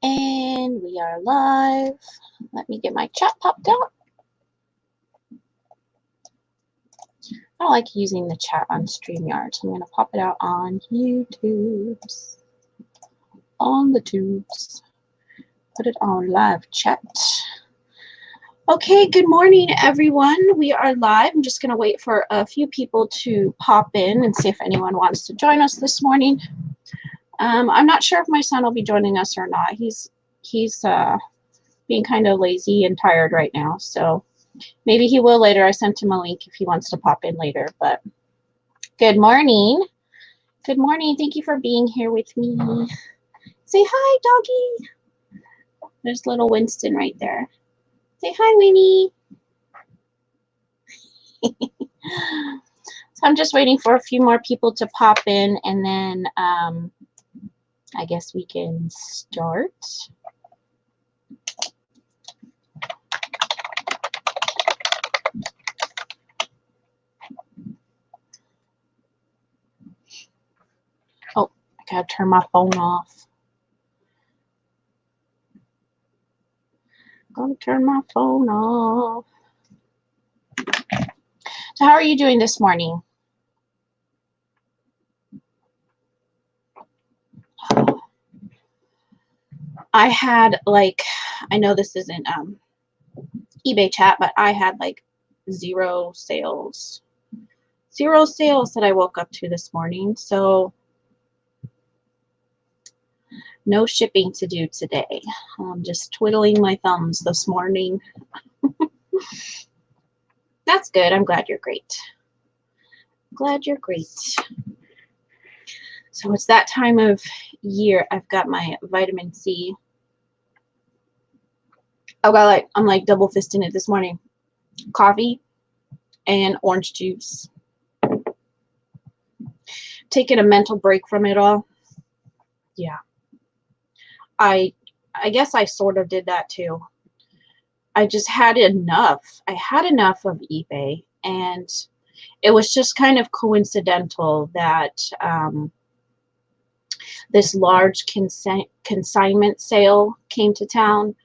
And we are live. Let me get my chat popped out. I don't like using the chat on StreamYard, so I'm going to pop it out on YouTube. On the tubes. Put it on live chat. Okay, good morning, everyone. We are live. I'm just going to wait for a few people to pop in and see if anyone wants to join us this morning. I'm not sure if my son will be joining us or not. He's being kind of lazy and tired right now, so maybe he will later. I sent him a link if he wants to pop in later. But good morning. Good morning. Thank you for being here with me. Say hi, doggy. There's little Winston right there. Say hi, Winnie. So I'm just waiting for a few more people to pop in, and then I guess we can start. Oh, I gotta turn my phone off. Gonna turn my phone off. So how are you doing this morning? I had I know this isn't eBay chat, but I had like zero sales that I woke up to this morning. So no shipping to do today. I'm just twiddling my thumbs this morning. That's good. I'm glad you're great. Glad you're great. So it's that time of year. I've got my vitamin C. I'm like double fisting it this morning. Coffee and orange juice. Taking a mental break from it all. Yeah. I guess I sort of did that too. I just had enough. I had enough of eBay, and it was just kind of coincidental that this large consignment sale came to town.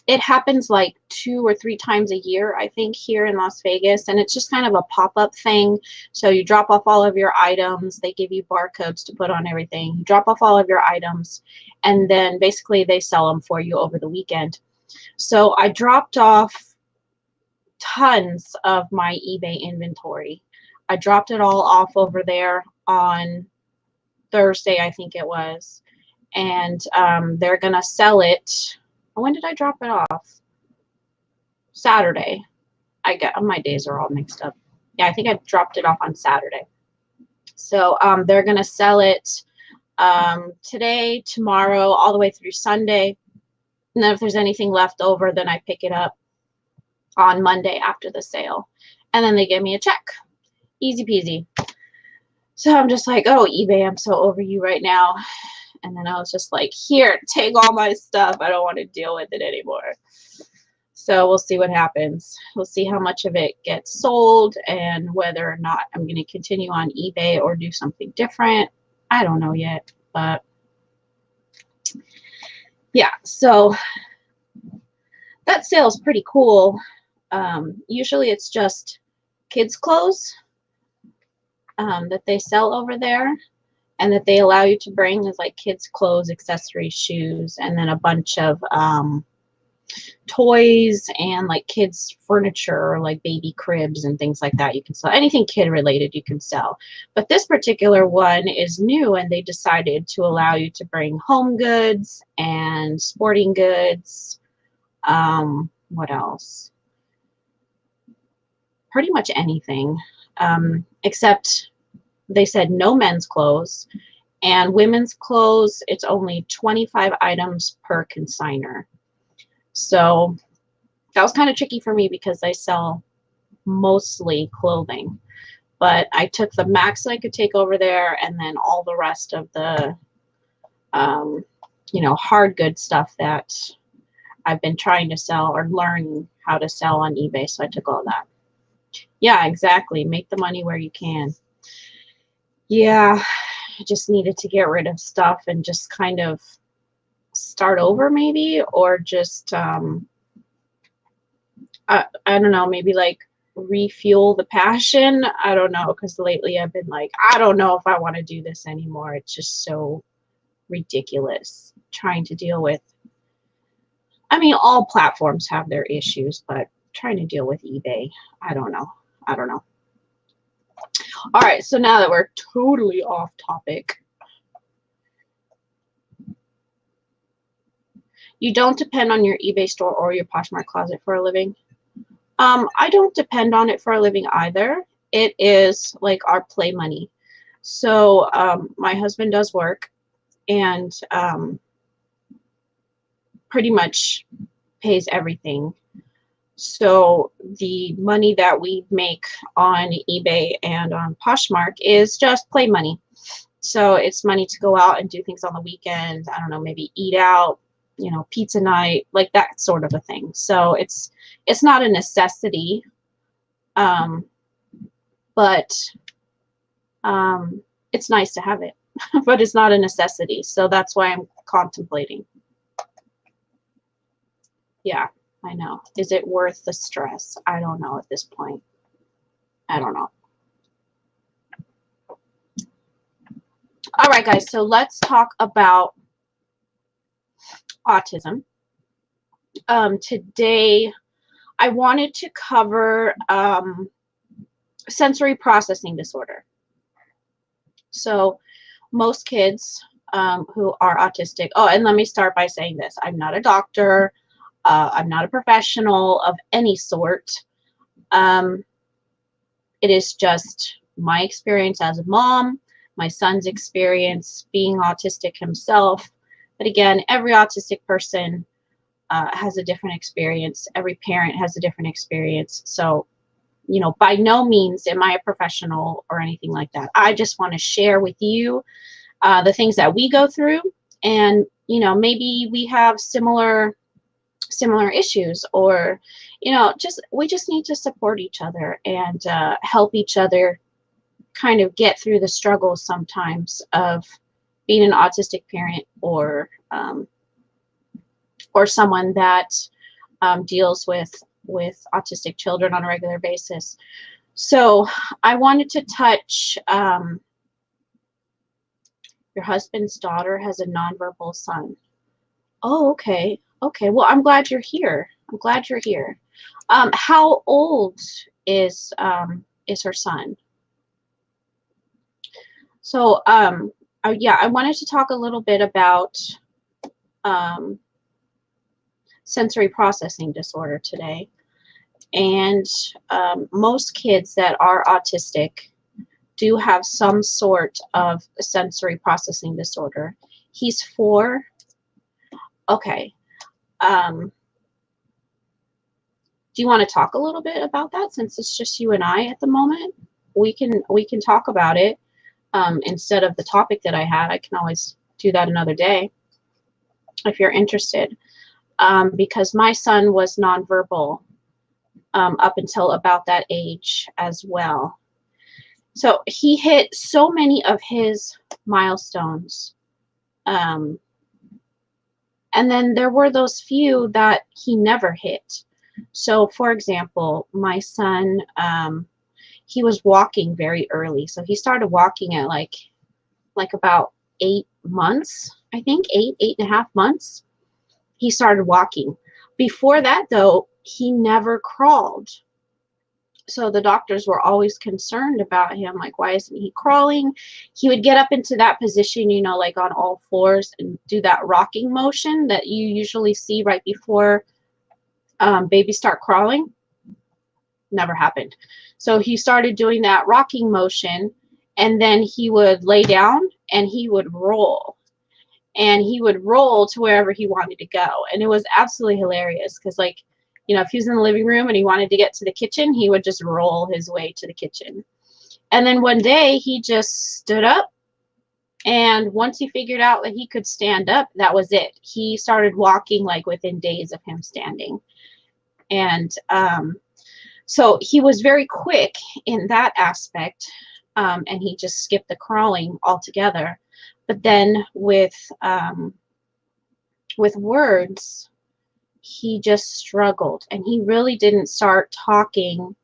It happens like 2 or 3 times a year, I think, here in Las Vegas, and it's just kind of a pop-up thing. So you drop off all of your items, they give you barcodes to put on everything. You drop off all of your items, and then basically they sell them for you over the weekend. So I dropped off tons of my eBay inventory. I dropped it all off over there on Thursday, I think it was, and they're gonna sell it. When did I drop it off? Saturday. My days are all mixed up. Yeah, I think I dropped it off on Saturday. So they're gonna sell it today, tomorrow, all the way through Sunday. And then if there's anything left over, then I pick it up on Monday after the sale. And then they give me a check. Easy peasy. So I'm just like, oh, eBay, I'm so over you right now. And then I was just like, here, take all my stuff. I don't want to deal with it anymore. So we'll see what happens. We'll see how much of it gets sold and whether or not I'm going to continue on eBay or do something different. I don't know yet, but yeah, so that sale is pretty cool. Usually it's just kids' clothes that they sell over there, and that they allow you to bring is like kids' clothes, accessories, shoes, and then a bunch of toys and like kids' furniture, like baby cribs and things like that. You can sell anything kid related, you can sell. But this particular one is new, and they decided to allow you to bring home goods and sporting goods. What else? Pretty much anything, except they said no men's clothes, and women's clothes, it's only 25 items per consignor. So that was kind of tricky for me because I sell mostly clothing, but I took the max I could take over there, and then all the rest of the hard good stuff that I've been trying to sell or learning how to sell on eBay. So I took all that. Yeah, exactly. Make the money where you can. Yeah, just needed to get rid of stuff and just kind of start over maybe, or just I don't know, maybe like refuel the passion. I don't know, because lately I've been like, I don't know if I want to do this anymore. It's just so ridiculous trying to deal with, I mean, all platforms have their issues, but trying to deal with eBay, I don't know. I don't know. All right, so now that we're totally off topic, you don't depend on your eBay store or your Poshmark closet for a living. I don't depend on it for a living either. It is like our play money. So my husband does work and pretty much pays everything. So the money that we make on eBay and on Poshmark is just play money. So it's money to go out and do things on the weekend. I don't know, maybe eat out, you know, pizza night, like that sort of a thing. So it's not a necessity, but it's nice to have it, but it's not a necessity. So that's why I'm contemplating. Yeah, I know. Is it worth the stress? I don't know at this point. I don't know. All right, guys, so let's talk about autism. Today, I wanted to cover sensory processing disorder. So most kids who are autistic, oh, and let me start by saying this. I'm not a doctor. I'm not a professional of any sort. It is just my experience as a mom, my son's experience being autistic himself. But again, every autistic person has a different experience. Every parent has a different experience. So, you know, by no means am I a professional or anything like that. I just want to share with you the things that we go through, and, you know, maybe we have similar issues, or, you know, we just need to support each other and help each other kind of get through the struggles sometimes of being an autistic parent, or someone that deals with autistic children on a regular basis. So I wanted to touch, your husband's daughter has a nonverbal son. Oh, okay. Okay. Well, I'm glad you're here. I'm glad you're here. How old is her son? So, yeah, I wanted to talk a little bit about sensory processing disorder today. And most kids that are autistic do have some sort of sensory processing disorder. He's 4. Okay. Do you want to talk a little bit about that, since it's just you and I at the moment? We can talk about it instead of the topic that I had. I can always do that another day if you're interested, because my son was nonverbal up until about that age as well. So he hit so many of his milestones. And then there were those few that he never hit. So, for example, my son, he was walking very early. So he started walking at like about 8 months, I think, 8.5 months. He started walking. Before that, though, he never crawled. So the doctors were always concerned about him, like, why isn't he crawling? He would get up into that position, you know, like on all fours, and do that rocking motion that you usually see right before babies start crawling. Never happened. So he started doing that rocking motion, and then he would lay down and he would roll. And he would roll to wherever he wanted to go. And it was absolutely hilarious, because, like, you know, if he was in the living room and he wanted to get to the kitchen, he would just roll his way to the kitchen. And then one day he just stood up, and once he figured out that he could stand up, that was it. He started walking like within days of him standing. And so he was very quick in that aspect. and he just skipped the crawling altogether. But then with words, he just struggled, and he really didn't start talking.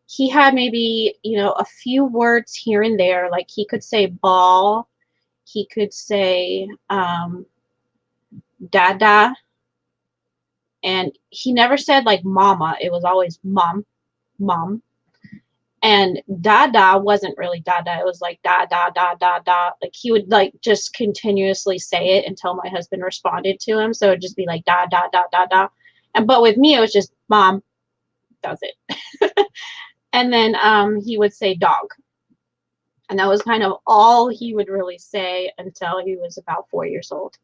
He had maybe, a few words here and there, like he could say ball, he could say dada, and he never said like mama. It was always mom, mom. And dada wasn't really dada. It was like da da da da da. Like he would like just continuously say it until my husband responded to him. So it'd just be like da da da da da. But with me it was just mom. That was it. And then he would say dog. And that was kind of all he would really say until he was about 4 years old.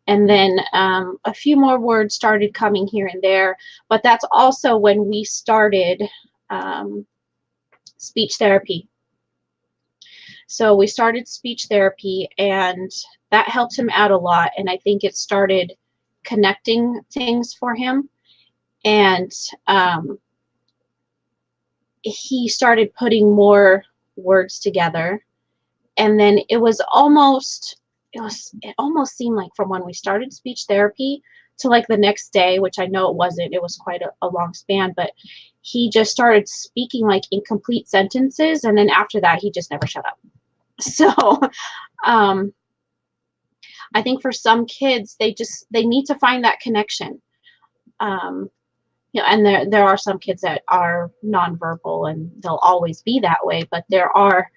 And then a few more words started coming here and there. But that's also when we started speech therapy. So we started speech therapy, and that helped him out a lot. And I think it started connecting things for him. And he started putting more words together. And then it almost seemed like from when we started speech therapy to like the next day, which I know it wasn't, it was quite a long span, but he just started speaking like incomplete sentences, and then after that he just never shut up. So I think for some kids, they need to find that connection. And there are some kids that are nonverbal and they'll always be that way, but there are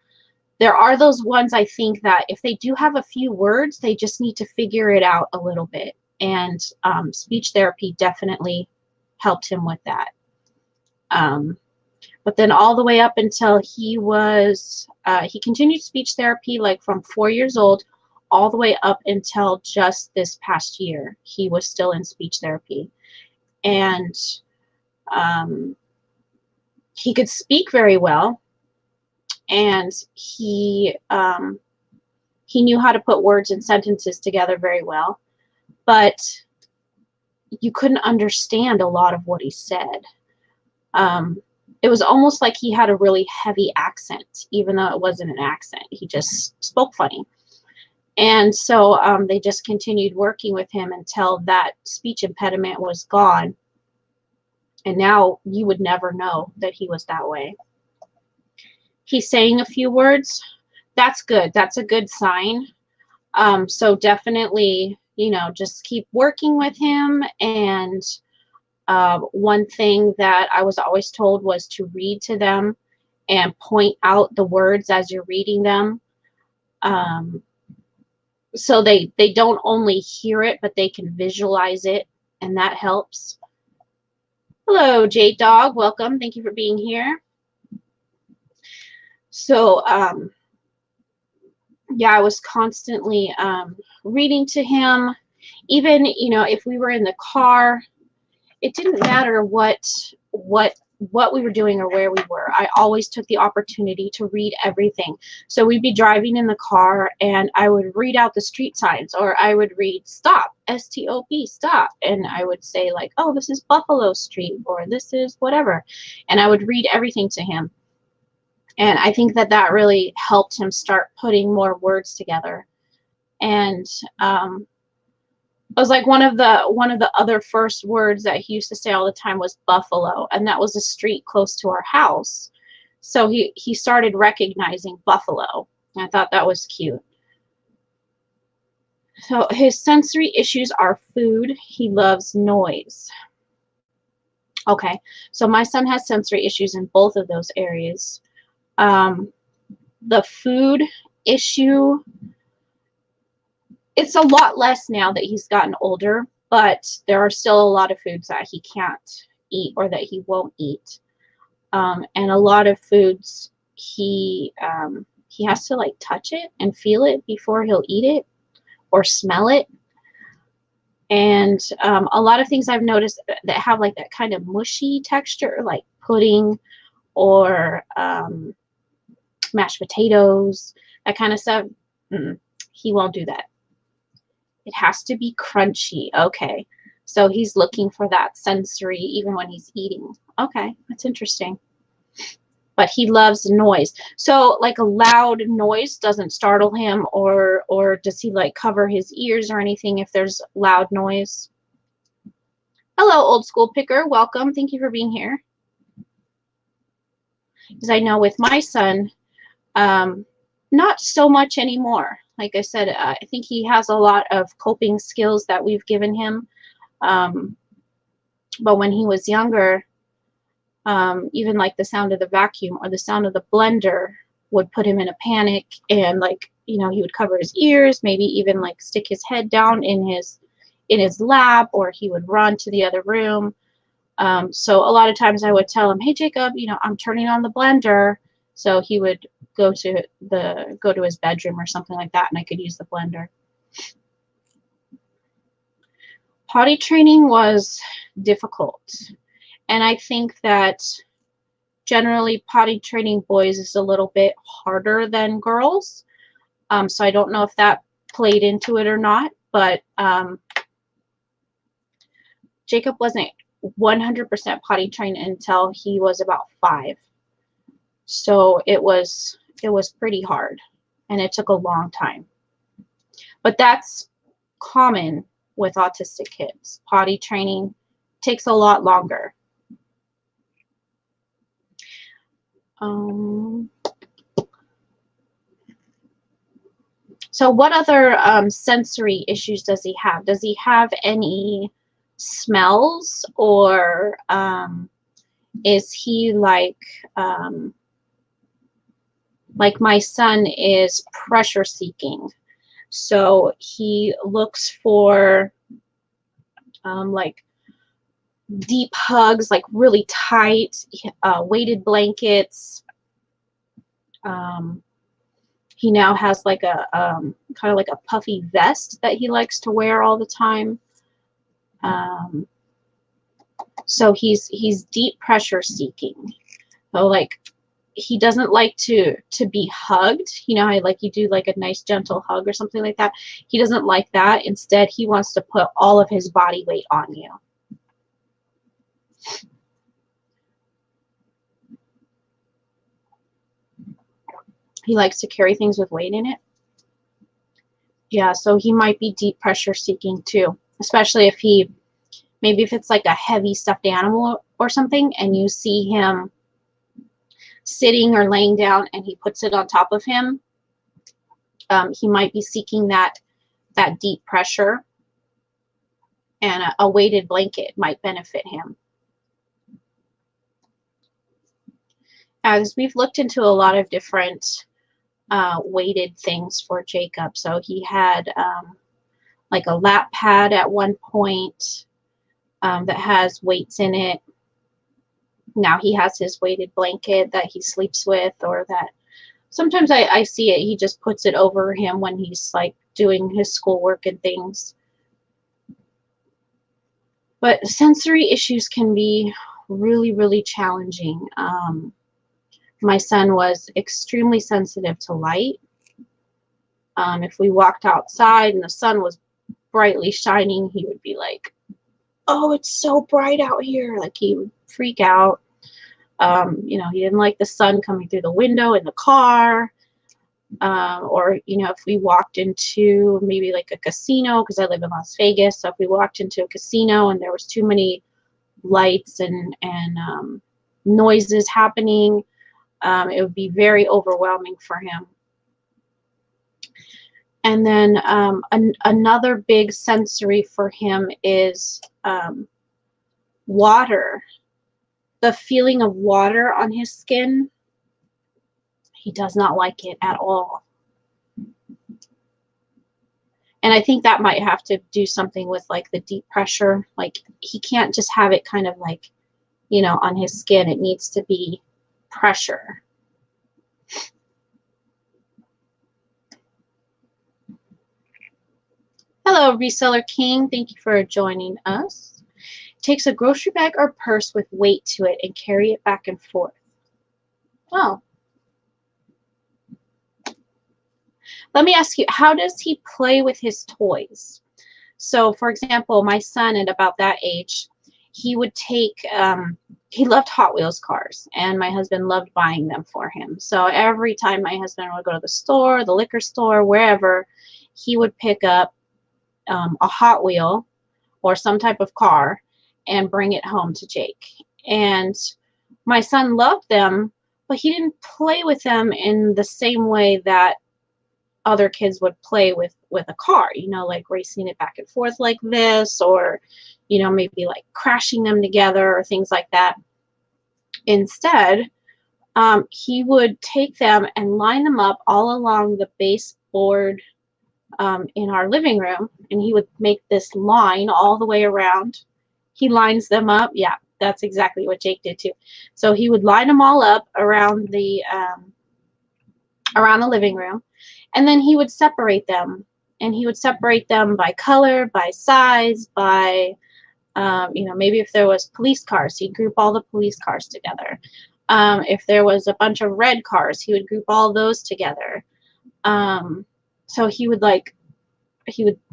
those ones, I think, that if they do have a few words, they just need to figure it out a little bit. And speech therapy definitely helped him with that. But then all the way up until he continued speech therapy like from 4 years old all the way up until just this past year. He was still in speech therapy. And he could speak very well. And he knew how to put words and sentences together very well, but you couldn't understand a lot of what he said. It was almost like he had a really heavy accent, even though it wasn't an accent. He just spoke funny. And so they just continued working with him until that speech impediment was gone. And now you would never know that he was that way. He's saying a few words. That's good. That's a good sign. So definitely, just keep working with him. And one thing that I was always told was to read to them and point out the words as you're reading them. So they don't only hear it, but they can visualize it, and that helps. Hello, Jade Dog. Welcome. Thank you for being here. So, yeah, I was constantly reading to him. Even, if we were in the car, it didn't matter what we were doing or where we were. I always took the opportunity to read everything. So we'd be driving in the car, and I would read out the street signs, or I would read stop, S-T-O-P, stop. And I would say like, oh, this is Buffalo Street, or this is whatever. And I would read everything to him. And I think that really helped him start putting more words together. And it was like one of the other first words that he used to say all the time was buffalo, and that was a street close to our house. So he started recognizing buffalo. I thought that was cute. So his sensory issues are food. He loves noise. Okay, so my son has sensory issues in both of those areas. The food issue, it's a lot less now that he's gotten older, but there are still a lot of foods that he can't eat or that he won't eat. And a lot of foods he has to like touch it and feel it before he'll eat it or smell it. And a lot of things I've noticed that have like that kind of mushy texture, like pudding or mashed potatoes, that kind of stuff, he won't do that. It has to be crunchy. Okay, so he's looking for that sensory even when he's eating. Okay, that's interesting. but he loves noise. So like a loud noise doesn't startle him, or does he like cover his ears or anything if there's loud noise? Hello, old school picker. Welcome. Thank you for being here. Because I know with my son, not so much anymore. Like I said, I think he has a lot of coping skills that we've given him. But when he was younger, even like the sound of the vacuum or the sound of the blender would put him in a panic, and like, you know, he would cover his ears, maybe even like stick his head down in his lap, or he would run to the other room. So a lot of times I would tell him, hey Jacob, you know, I'm turning on the blender. So he would go to his bedroom or something like that, and I could use the blender. Potty training was difficult, and I think that generally potty training boys is a little bit harder than girls. So I don't know if that played into it or not, but Jacob wasn't 100% potty trained until he was about 5. So it was pretty hard, and it took a long time. But that's common with autistic kids. Potty training takes a lot longer. So what other sensory issues does he have? Does he have any smells, or is he like my son is pressure seeking? So he looks for like deep hugs, like really tight, weighted blankets. He now has like a kind of like a puffy vest that he likes to wear all the time. So he's deep pressure seeking. So like, he doesn't like to be hugged. You know how like you do like a nice gentle hug or something like that? He doesn't like that. Instead, he wants to put all of his body weight on you. He likes to carry things with weight in it. Yeah, so he might be deep pressure seeking too, especially if maybe if it's like a heavy stuffed animal or something, and you see him sitting or laying down and he puts it on top of him. He might be seeking that deep pressure, and a weighted blanket might benefit him. As we've looked into a lot of different weighted things for Jacob. So he had like a lap pad at one point that has weights in it. Now he has his weighted blanket that he sleeps with, or that sometimes I see it, he just puts it over him when he's like doing his schoolwork and things. But sensory issues can be really, really challenging. My son was extremely sensitive to light. If we walked outside and the sun was brightly shining, he would be like, oh, it's so bright out here. Like, he would freak out. You know, he didn't like the sun coming through the window in the car. Or, you know, if we walked into maybe like a casino, because I live in Las Vegas, so if we walked into a casino and there was too many lights and noises happening, it would be very overwhelming for him. And then another big sensory for him is water. The feeling of water on his skin, he does not like it at all. And I think that might have to do something with like the deep pressure. Like, he can't just have it kind of like, you know, on his skin. It needs to be pressure. Hello, Reseller King. Thank you for joining us. Takes a grocery bag or purse with weight to it and carry it back and forth. Oh. Let me ask you, how does he play with his toys? So, for example, my son at about that age, he would take, he loved Hot Wheels cars, and my husband loved buying them for him. So every time my husband would go to the store, the liquor store, wherever, he would pick up a Hot Wheel or some type of car and bring it home to Jake. And my son loved them, but he didn't play with them in the same way that other kids would play with a car, you know, like racing it back and forth like this, or, you know, maybe like crashing them together or things like that. Instead, he would take them and line them up all along the baseboard in our living room, and he would make this line all the way around. He lines them up. Yeah, that's exactly what Jake did too. So he would line them all up around the living room, and then he would separate them. And he would separate them by color, by size, by you know, maybe if there was police cars, he'd group all the police cars together. If there was a bunch of red cars, he would group all those together. So he would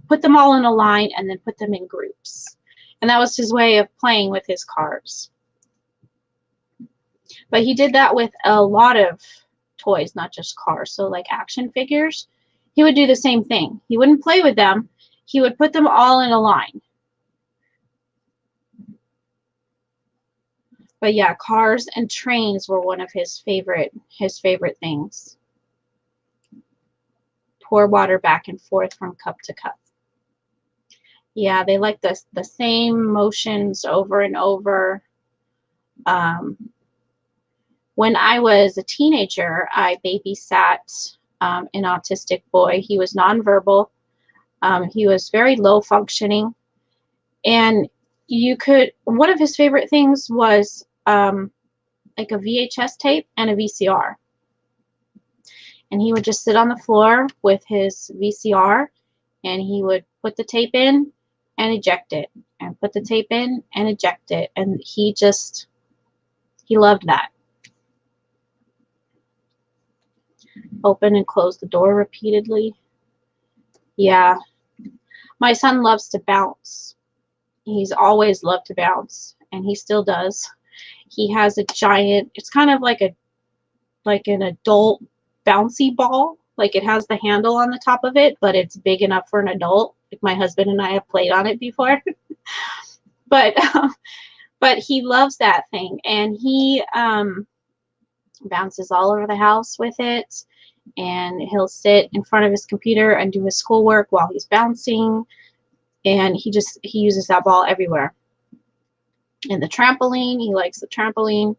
put them all in a line and then put them in groups. And that was his way of playing with his cars. But he did that with a lot of toys, not just cars. So like action figures, he would do the same thing. He wouldn't play with them. He would put them all in a line. But yeah, cars and trains were one of his favorite things. Pour water back and forth from cup to cup. Yeah, they like the same motions over and over. When I was a teenager, I babysat an autistic boy. He was nonverbal. He was very low functioning, and one of his favorite things was like a VHS tape and a VCR. And he would just sit on the floor with his VCR, and he would put the tape in and eject it, and put the tape in and eject it. And he loved that. Open and close the door repeatedly. Yeah. My son loves to bounce. He's always loved to bounce, and he still does. He has a giant, it's kind of like an adult bouncy ball. Like it has the handle on the top of it, but it's big enough for an adult. Like my husband and I have played on it before. but he loves that thing, and he bounces all over the house with it, and he'll sit in front of his computer and do his schoolwork while he's bouncing, and he uses that ball everywhere. And the trampoline, he likes the trampoline.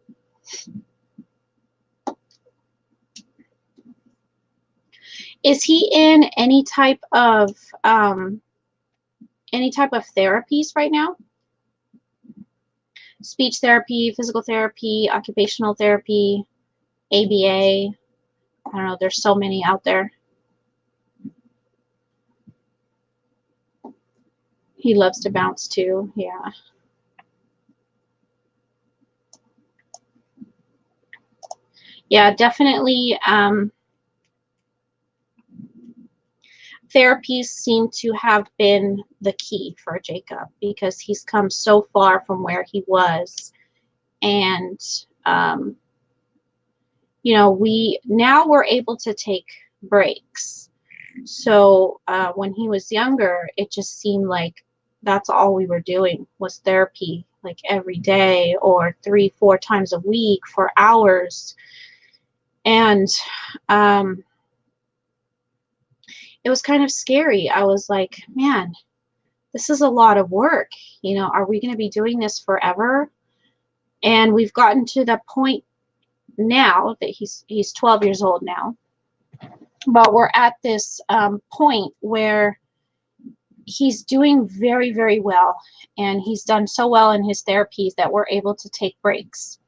Is he in any type of therapies right now? Speech therapy, physical therapy, occupational therapy, ABA. I don't know, there's so many out there. He loves to bounce too, yeah. Yeah, definitely. Therapies seem to have been the key for Jacob, because he's come so far from where he was. And, you know, we're able to take breaks. So when he was younger, it just seemed like that's all we were doing was therapy, like every day or 3-4 times a week for hours. And it was kind of scary. I was like, man, this is a lot of work. You know, are we going to be doing this forever? And we've gotten to the point now that he's 12 years old now, but we're at this point where he's doing very, very well, and he's done so well in his therapies that we're able to take breaks.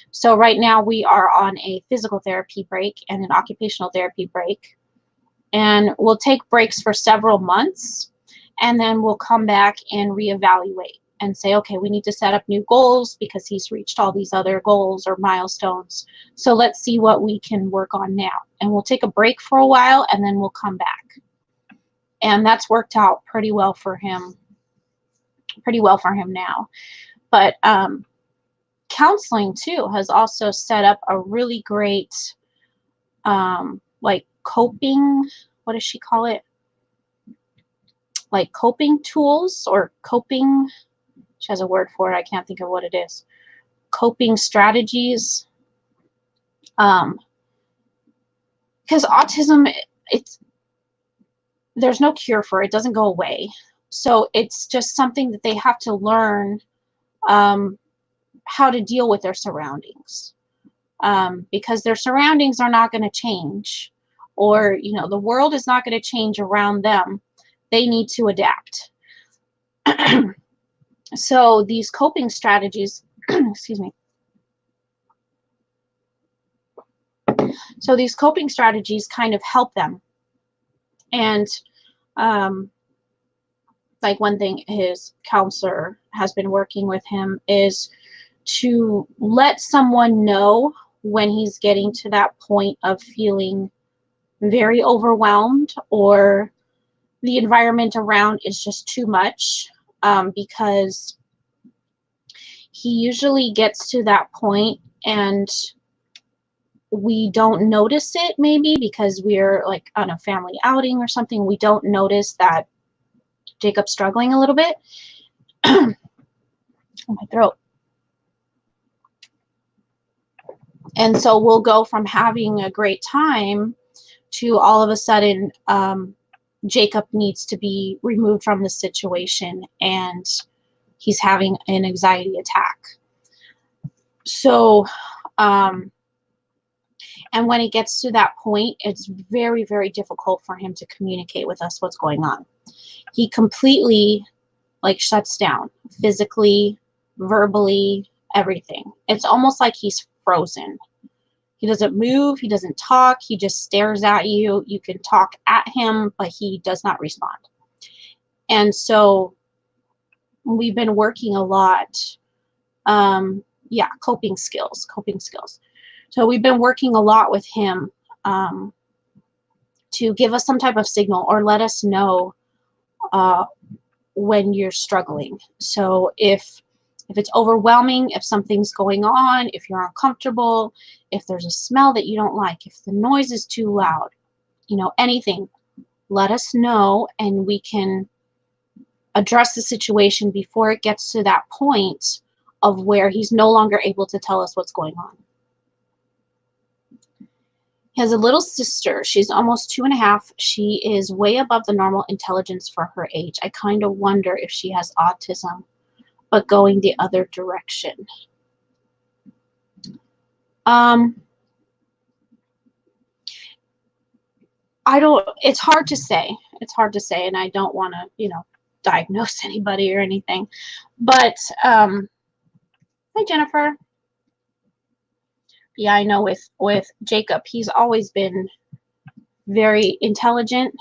So right now we are on a physical therapy break and an occupational therapy break, and we'll take breaks for several months, and then we'll come back and reevaluate and say, okay, we need to set up new goals because he's reached all these other goals or milestones. So let's see what we can work on now. And we'll take a break for a while, and then we'll come back. And that's worked out pretty well for him now. But counseling too has also set up a really great like coping, what does she call it? Like coping tools or coping, she has a word for it, I can't think of what it is. Coping strategies. Because autism, there's no cure for it. It doesn't go away. So it's just something that they have to learn how to deal with their surroundings. Because their surroundings are not going to change, or the world is not going to change around them. They need to adapt. So these coping strategies, excuse me. So these coping strategies kind of help them. And like one thing his counselor has been working with him is to let someone know when he's getting to that point of feeling very overwhelmed, or the environment around is just too much, because he usually gets to that point and we don't notice it, maybe because we're like on a family outing or something. We don't notice that Jacob's struggling a little bit. Oh, my throat. And so we'll go from having a great time to all of a sudden Jacob needs to be removed from the situation and he's having an anxiety attack. So and when it gets to that point, it's very, very difficult for him to communicate with us what's going on. He completely like shuts down, physically, verbally, everything. It's almost like he's frozen. He doesn't move, he doesn't talk, he just stares at you. You can talk at him, but he does not respond. And so we've been working a lot, yeah, coping skills. So we've been working a lot with him to give us some type of signal or let us know when you're struggling. So if it's overwhelming, if something's going on, if you're uncomfortable, if there's a smell that you don't like, if the noise is too loud, anything, let us know and we can address the situation before it gets to that point of where he's no longer able to tell us what's going on. He has a little sister. She's almost 2.5. She is way above the normal intelligence for her age. I kind of wonder if she has autism, but going the other direction. It's hard to say. And I don't want to, diagnose anybody or anything. But, hi, Jennifer. Yeah, I know with Jacob, he's always been very intelligent,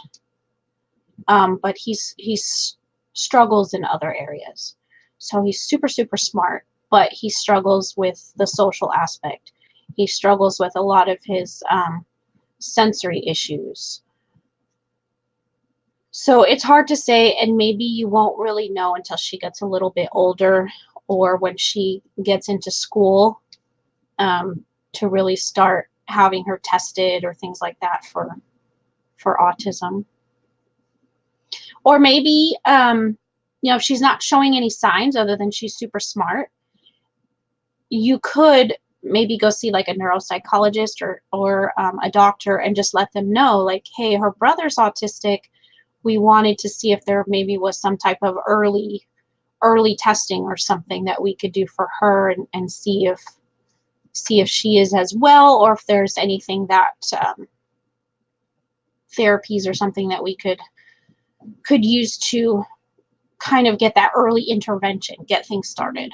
but he's struggles in other areas. So he's super, super smart, but he struggles with the social aspect. He struggles with a lot of his sensory issues. So it's hard to say, and maybe you won't really know until she gets a little bit older or when she gets into school, to really start having her tested or things like that for autism. Or maybe, if she's not showing any signs other than she's super smart, you could maybe go see like a neuropsychologist or a doctor and just let them know, like, hey, her brother's autistic. We wanted to see if there maybe was some type of early testing or something that we could do for her and see if she is as well, or if there's anything that therapies or something that we could use to kind of get that early intervention, get things started.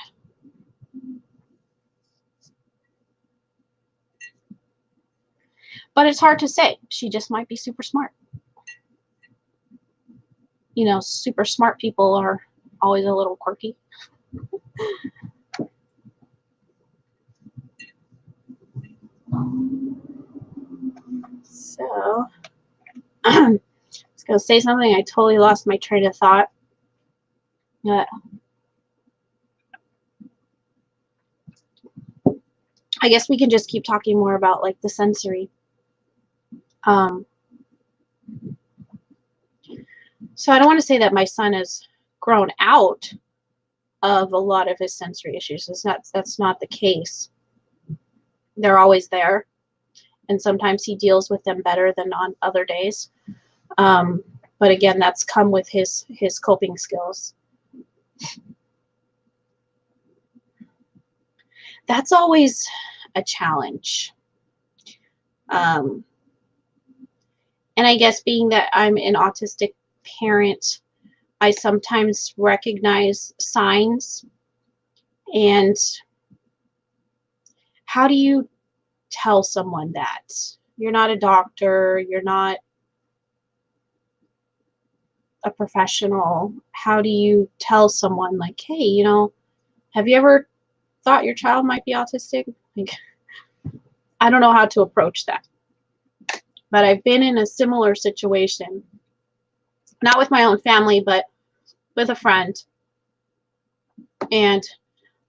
But it's hard to say. She just might be super smart. Super smart people are always a little quirky. So, I was going to say something. I totally lost my train of thought. I guess we can just keep talking more about like the sensory. Um, so I don't want to say that my son has grown out of a lot of his sensory issues. That's not the case. They're always there, and sometimes he deals with them better than on other days. Um, but again, that's come with his coping skills. That's always a challenge. Um, and I guess being that I'm an autistic parent, I sometimes recognize signs. And how do you tell someone that? You're not a doctor, you're not a professional. How do you tell someone, like, hey, you know, have you ever thought your child might be autistic? Like, I don't know how to approach that. But I've been in a similar situation, not with my own family, but with a friend. And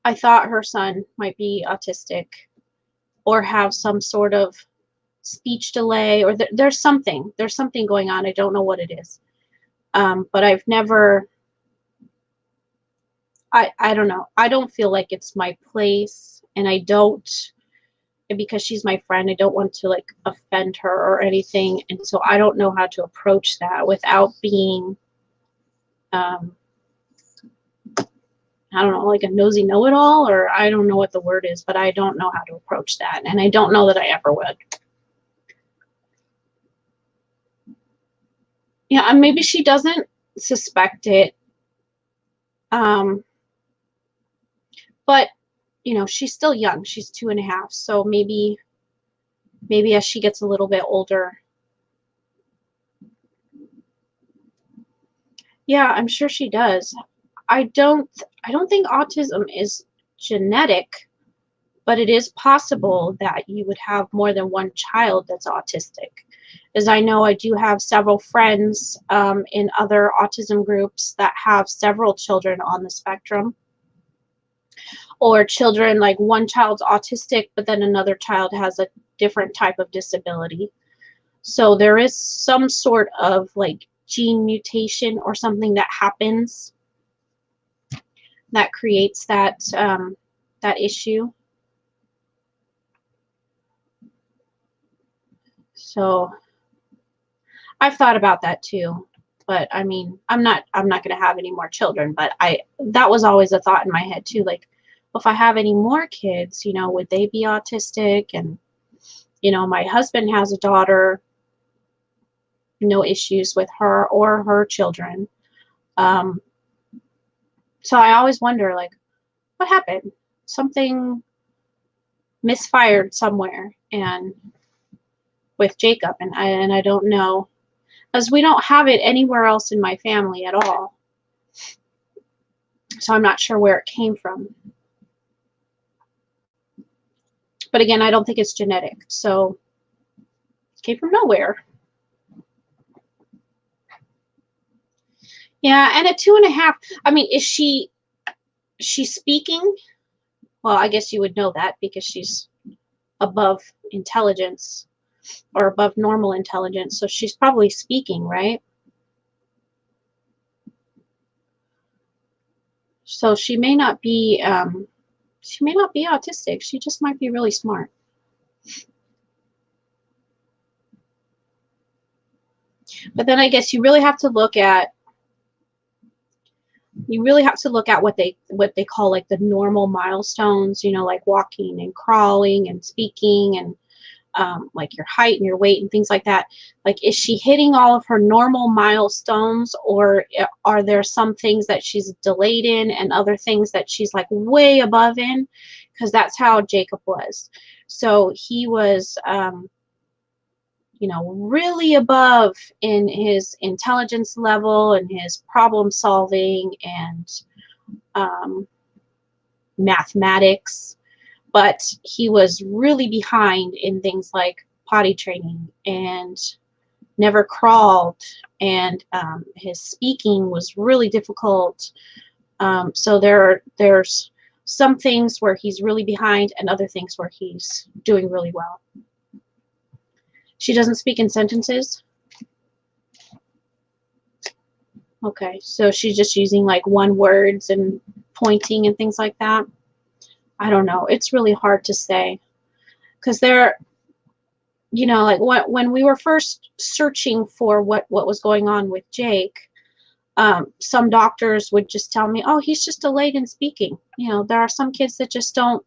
I thought her son might be autistic or have some sort of speech delay, or there's something going on. I don't know what it is. But I've never, I don't know. I don't feel like it's my place, and I don't, and because she's my friend, I don't want to like offend her or anything. And so I don't know how to approach that without being, I don't know, like a nosy know-it-all, or I don't know what the word is, but I don't know how to approach that. And I don't know that I ever would. Yeah, and maybe she doesn't suspect it. But you know, she's still young. She's 2.5. So maybe as she gets a little bit older. Yeah, I'm sure she does. I don't think autism is genetic, but it is possible that you would have more than one child that's autistic. As I know, I do have several friends in other autism groups that have several children on the spectrum, or children, like one child's autistic, but then another child has a different type of disability. So there is some sort of like gene mutation or something that happens that creates that that issue. So I've thought about that too, but I mean, I'm not going to have any more children, but that was always a thought in my head too, like, well, if I have any more kids, you know, would they be autistic? And you know, my husband has a daughter, no issues with her or her children. Um, so I always wonder, like, what happened? Something misfired somewhere, and with Jacob, and I don't know, because we don't have it anywhere else in my family at all. So I'm not sure where it came from. But again, I don't think it's genetic. So it came from nowhere. Yeah, and at 2.5, I mean, is she's speaking? Well, I guess you would know that because she's above intelligence, or above normal intelligence. So she's probably speaking, right? So she may not be autistic. She just might be really smart. But then I guess you really have to look at what they call like the normal milestones, you know, like walking and crawling and speaking, and like your height and your weight and things like that. Like, is she hitting all of her normal milestones, or are there some things that she's delayed in and other things that she's like way above in? Because that's how Jacob was. So he was, you know, really above in his intelligence level and his problem solving and mathematics, but he was really behind in things like potty training and never crawled, and his speaking was really difficult. So there's some things where he's really behind and other things where he's doing really well. She doesn't speak in sentences. Okay, so she's just using like one words and pointing and things like that. I don't know. It's really hard to say because there, you know, like when we were first searching for what was going on with Jake, some doctors would just tell me, oh, he's just delayed in speaking. You know, there are some kids that just don't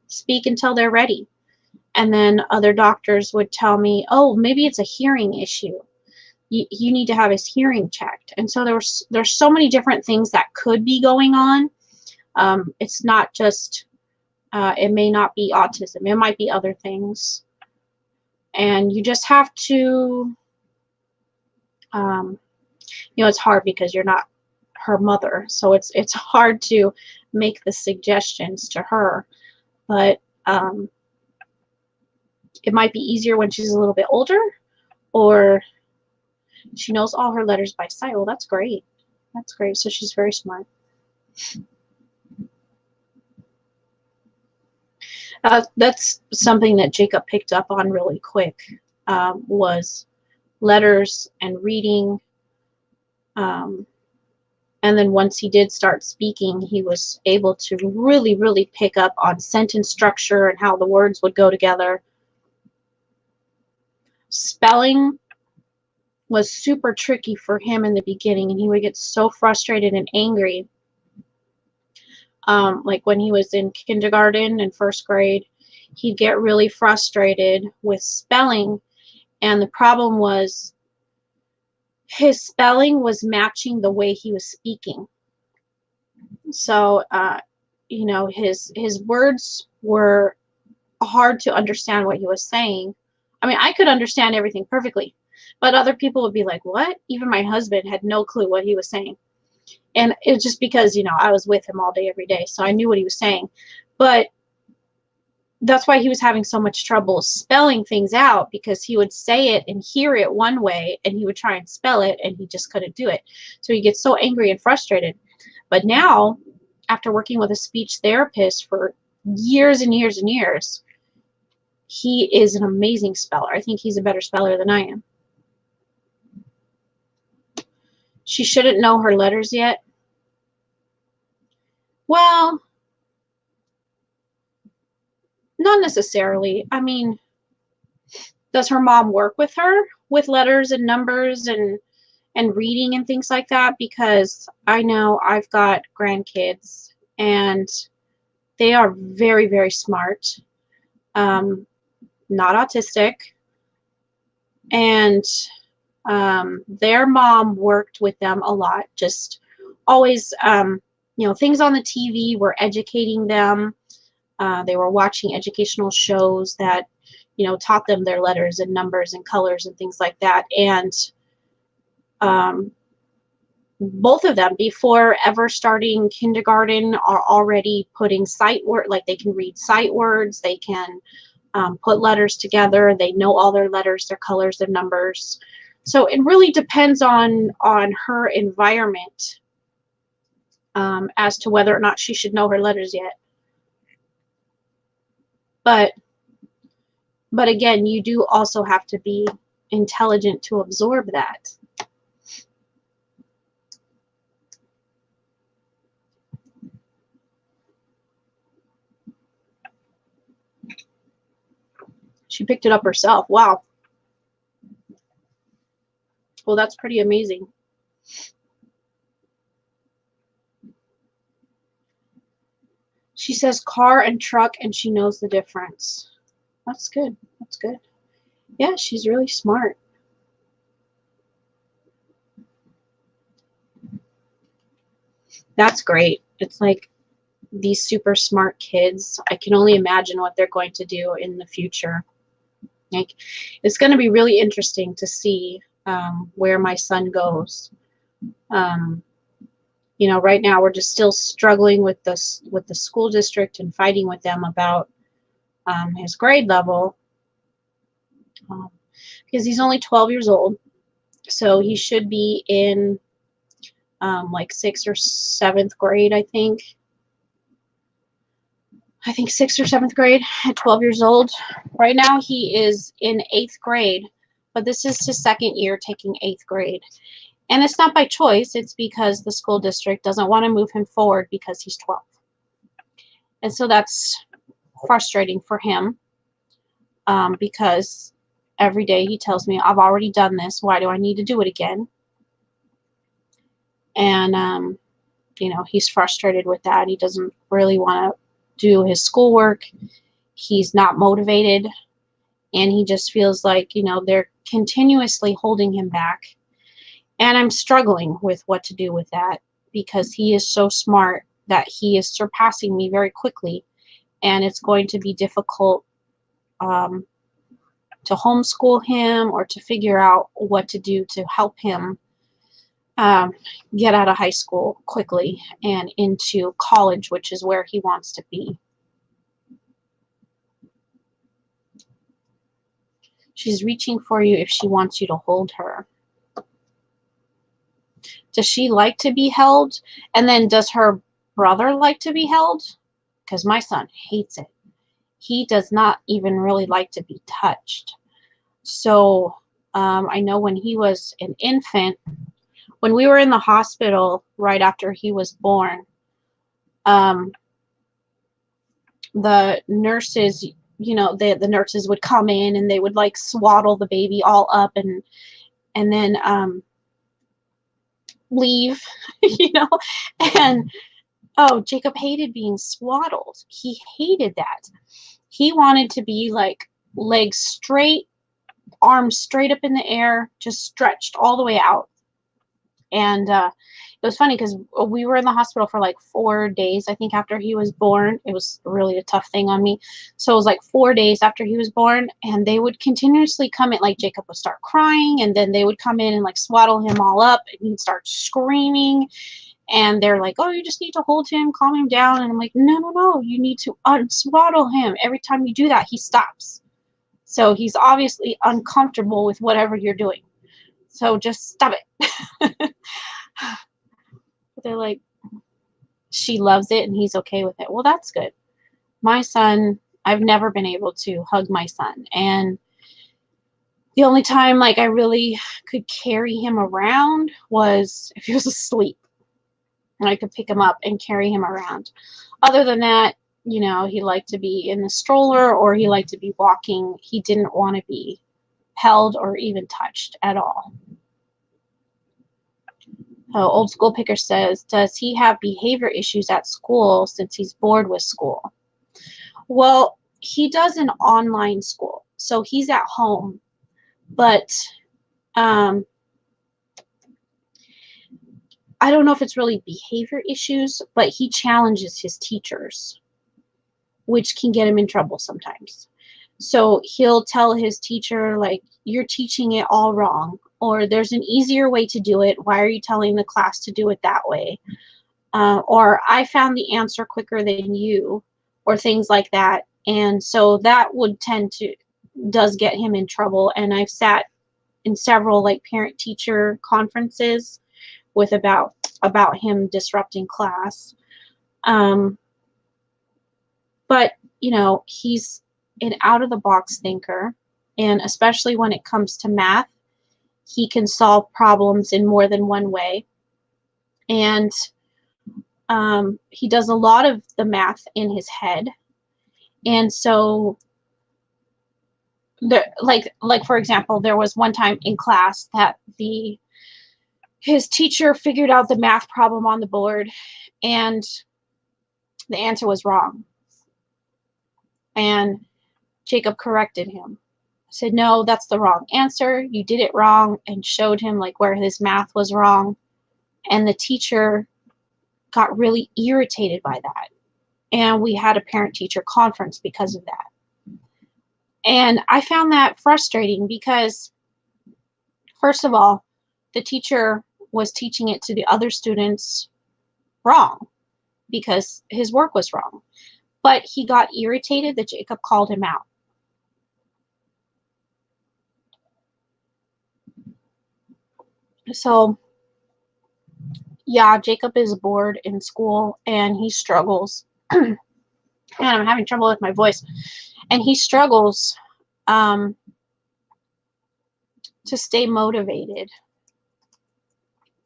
speak until they're ready. And then other doctors would tell me, oh, maybe it's a hearing issue. You need to have his hearing checked. And so there's so many different things that could be going on. It's not just, it may not be autism. It might be other things. And you just have to, you know, it's hard because you're not her mother. So it's hard to make the suggestions to her. But it might be easier when she's a little bit older, or she knows all her letters by sight. Well, that's great. That's great. So she's very smart. That's something that Jacob picked up on really quick, was letters and reading. And then once he did start speaking, he was able to really, really pick up on sentence structure and how the words would go together. Spelling was super tricky for him in the beginning, and he would get so frustrated and angry. Like when he was in kindergarten and first grade, he'd get really frustrated with spelling, and the problem was his spelling was matching the way he was speaking. So, you know, his words were hard to understand what he was saying. I mean, I could understand everything perfectly, but other people would be like, what? Even my husband had no clue what he was saying. And it's just because, you know, I was with him all day, every day, so I knew what he was saying. But that's why he was having so much trouble spelling things out, because he would say it and hear it one way, and he would try and spell it, and he just couldn't do it. So he gets so angry and frustrated. But now, after working with a speech therapist for years and years and years, he is an amazing speller. I think he's a better speller than I am. She shouldn't know her letters yet. Well, not necessarily. I mean, does her mom work with her with letters and numbers and reading and things like that? Because I know I've got grandkids and they are very, very smart, not autistic, and their mom worked with them a lot, just always, you know, things on the TV were educating them. They were watching educational shows that, you know, taught them their letters and numbers and colors and things like that. And both of them, before ever starting kindergarten, are already putting sight word, like they can read sight words, they can put letters together, they know all their letters, their colors, their numbers. So it really depends on her environment as to whether or not she should know her letters yet. But again, you do also have to be intelligent to absorb that. She picked it up herself. Wow. Well, that's pretty amazing. She says car and truck, and she knows the difference. That's good. That's good. Yeah, she's really smart. That's great. It's like these super smart kids, I can only imagine what they're going to do in the future. Like, it's going to be really interesting to see where my son goes. You know, right now we're just still struggling with this, with the school district, and fighting with them about his grade level, because he's only 12 years old, so he should be in like 6th or 7th grade, I think. I think 6th or 7th grade at 12 years old. Right now he is in 8th grade, but this is his 2nd year taking 8th grade. And it's not by choice, it's because the school district doesn't want to move him forward because he's 12. And so that's frustrating for him, because every day he tells me, I've already done this, why do I need to do it again? And you know, he's frustrated with that. He doesn't really want to do his schoolwork. He's not motivated, and he just feels like, you know, they're continuously holding him back. And I'm struggling with what to do with that, because he is so smart that he is surpassing me very quickly, and it's going to be difficult to homeschool him or to figure out what to do to help him get out of high school quickly and into college, which is where he wants to be. She's reaching for you if she wants you to hold her. Does she like to be held? And then does her brother like to be held? Because my son hates it. He does not even really like to be touched. So I know when he was an infant, when we were in the hospital right after he was born, the nurses, you know, the nurses would come in and they would like swaddle the baby all up and then leave, you know, and oh, Jacob hated being swaddled. He hated that. He wanted to be like legs straight, arms straight up in the air, just stretched all the way out. And it was funny because we were in the hospital for like 4 days, I think, after he was born. It was really a tough thing on me. So it was like 4 days after he was born, and they would continuously come in, like Jacob would start crying, and then they would come in and like swaddle him all up, and he'd start screaming. And they're like, oh, you just need to hold him, calm him down. And I'm like, no, no, no, you need to unswaddle him. Every time you do that, he stops. So he's obviously uncomfortable with whatever you're doing. So just stop it. They're like, she loves it and he's okay with it. Well, that's good. My son, I've never been able to hug my son. And the only time like I really could carry him around was if he was asleep. And I could pick him up and carry him around. Other than that, you know, he liked to be in the stroller or he liked to be walking. He didn't want to be held or even touched at all. Old School Picker says, does he have behavior issues at school since he's bored with school? Well, he does an online school, so he's at home, but I don't know if it's really behavior issues, but he challenges his teachers, which can get him in trouble sometimes. So he'll tell his teacher, like, you're teaching it all wrong, or there's an easier way to do it. Why are you telling the class to do it that way? Or I found the answer quicker than you, or things like that. And so that would does get him in trouble. And I've sat in several like parent-teacher conferences with about him disrupting class. But, you know, he's an out-of-the-box thinker, and especially when it comes to math, he can solve problems in more than one way. And he does a lot of the math in his head. And so, like for example, there was one time in class that his teacher figured out the math problem on the board, and the answer was wrong. And Jacob corrected him. Said, no, that's the wrong answer. You did it wrong, and showed him like where his math was wrong. And the teacher got really irritated by that. And we had a parent-teacher conference because of that. And I found that frustrating because, first of all, the teacher was teaching it to the other students wrong because his work was wrong. But he got irritated that Jacob called him out. So, yeah, Jacob is bored in school and he struggles. Man, I'm having trouble with my voice. And he struggles to stay motivated.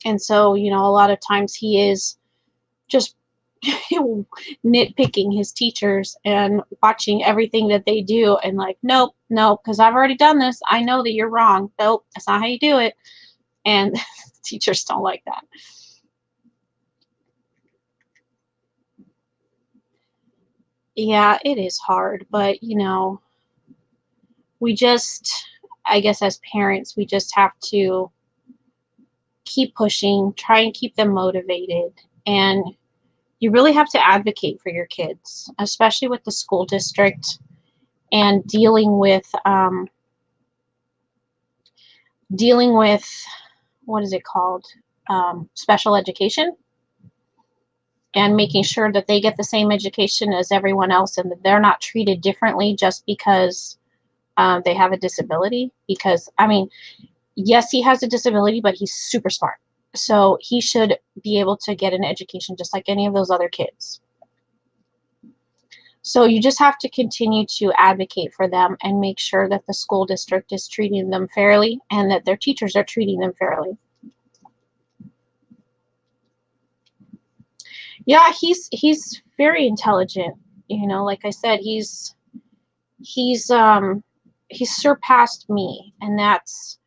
And so, you know, a lot of times he is just nitpicking his teachers and watching everything that they do and like, nope, nope, because I've already done this. I know that you're wrong. Nope, that's not how you do it. And teachers don't like that. Yeah, it is hard, but you know, we just, I guess as parents, we just have to keep pushing, try and keep them motivated. And you really have to advocate for your kids, especially with the school district and dealing with what is it called? Special education, and making sure that they get the same education as everyone else and that they're not treated differently just because they have a disability. Because, I mean, yes, he has a disability, but he's super smart. So he should be able to get an education just like any of those other kids. So you just have to continue to advocate for them and make sure that the school district is treating them fairly and that their teachers are treating them fairly. Yeah, he's very intelligent. You know, like I said, he's surpassed me, and that's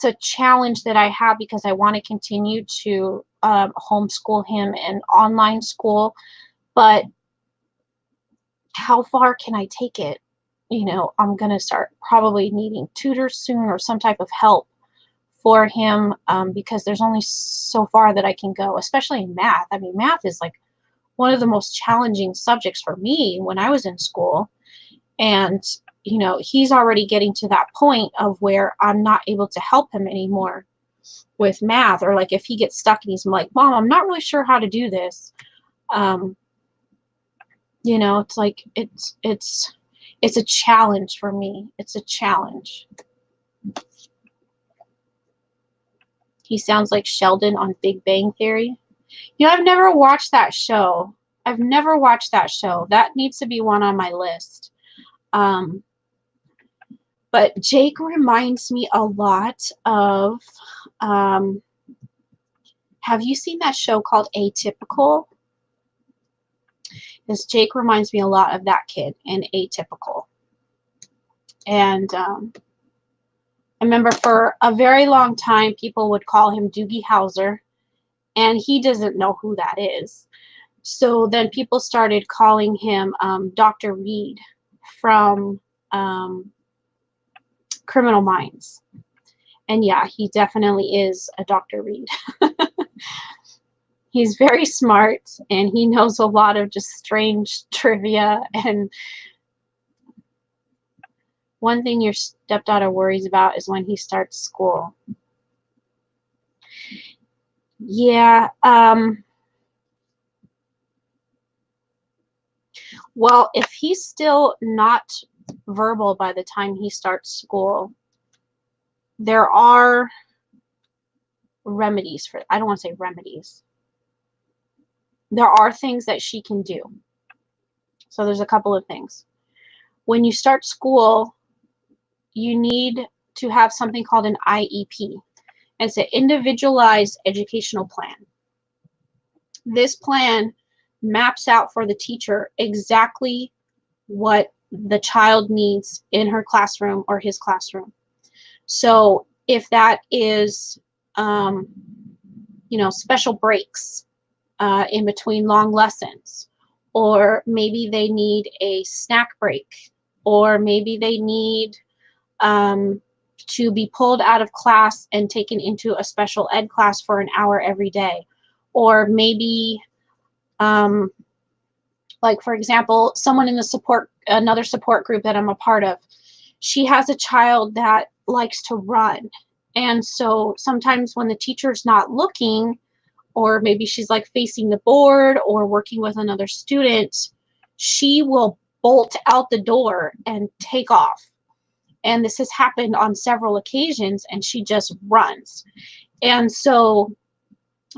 a challenge that I have because I want to continue to homeschool him and online school, but how far can I take it? You know, I'm going to start probably needing tutors soon or some type of help for him because there's only so far that I can go, especially in math. I mean, math is like one of the most challenging subjects for me when I was in school. And, you know, he's already getting to that point of where I'm not able to help him anymore with math. Or like if he gets stuck and he's like, Mom, I'm not really sure how to do this. You know, it's like it's a challenge for me. It's a challenge. He sounds like Sheldon on Big Bang Theory. You know, I've never watched that show. I've never watched that show. That needs to be one on my list. But Jake reminds me a lot of, have you seen that show called Atypical? Because Jake reminds me a lot of that kid in Atypical. And I remember for a very long time, people would call him Doogie Howser, and he doesn't know who that is. So then people started calling him Dr. Reed from Criminal Minds. And yeah, he definitely is a Dr. Reed. He's very smart, and he knows a lot of just strange trivia. And one thing your stepdaughter worries about is when he starts school. Yeah. Well, if he's still not verbal by the time he starts school, there are remedies for, I don't want to say remedies. There are things that she can do. So there's a couple of things. When you start school, you need to have something called an IEP. It's an individualized educational plan. This plan maps out for the teacher exactly what the child needs in her classroom or his classroom. So if that is, you know, special breaks in between long lessons, or maybe they need a snack break, or maybe they need to be pulled out of class and taken into a special ed class for an hour every day. Or maybe, like for example, someone in the another support group that I'm a part of, she has a child that likes to run. And so sometimes when the teacher's not looking, or maybe she's like facing the board or working with another student, she will bolt out the door and take off. And this has happened on several occasions, and she just runs. And so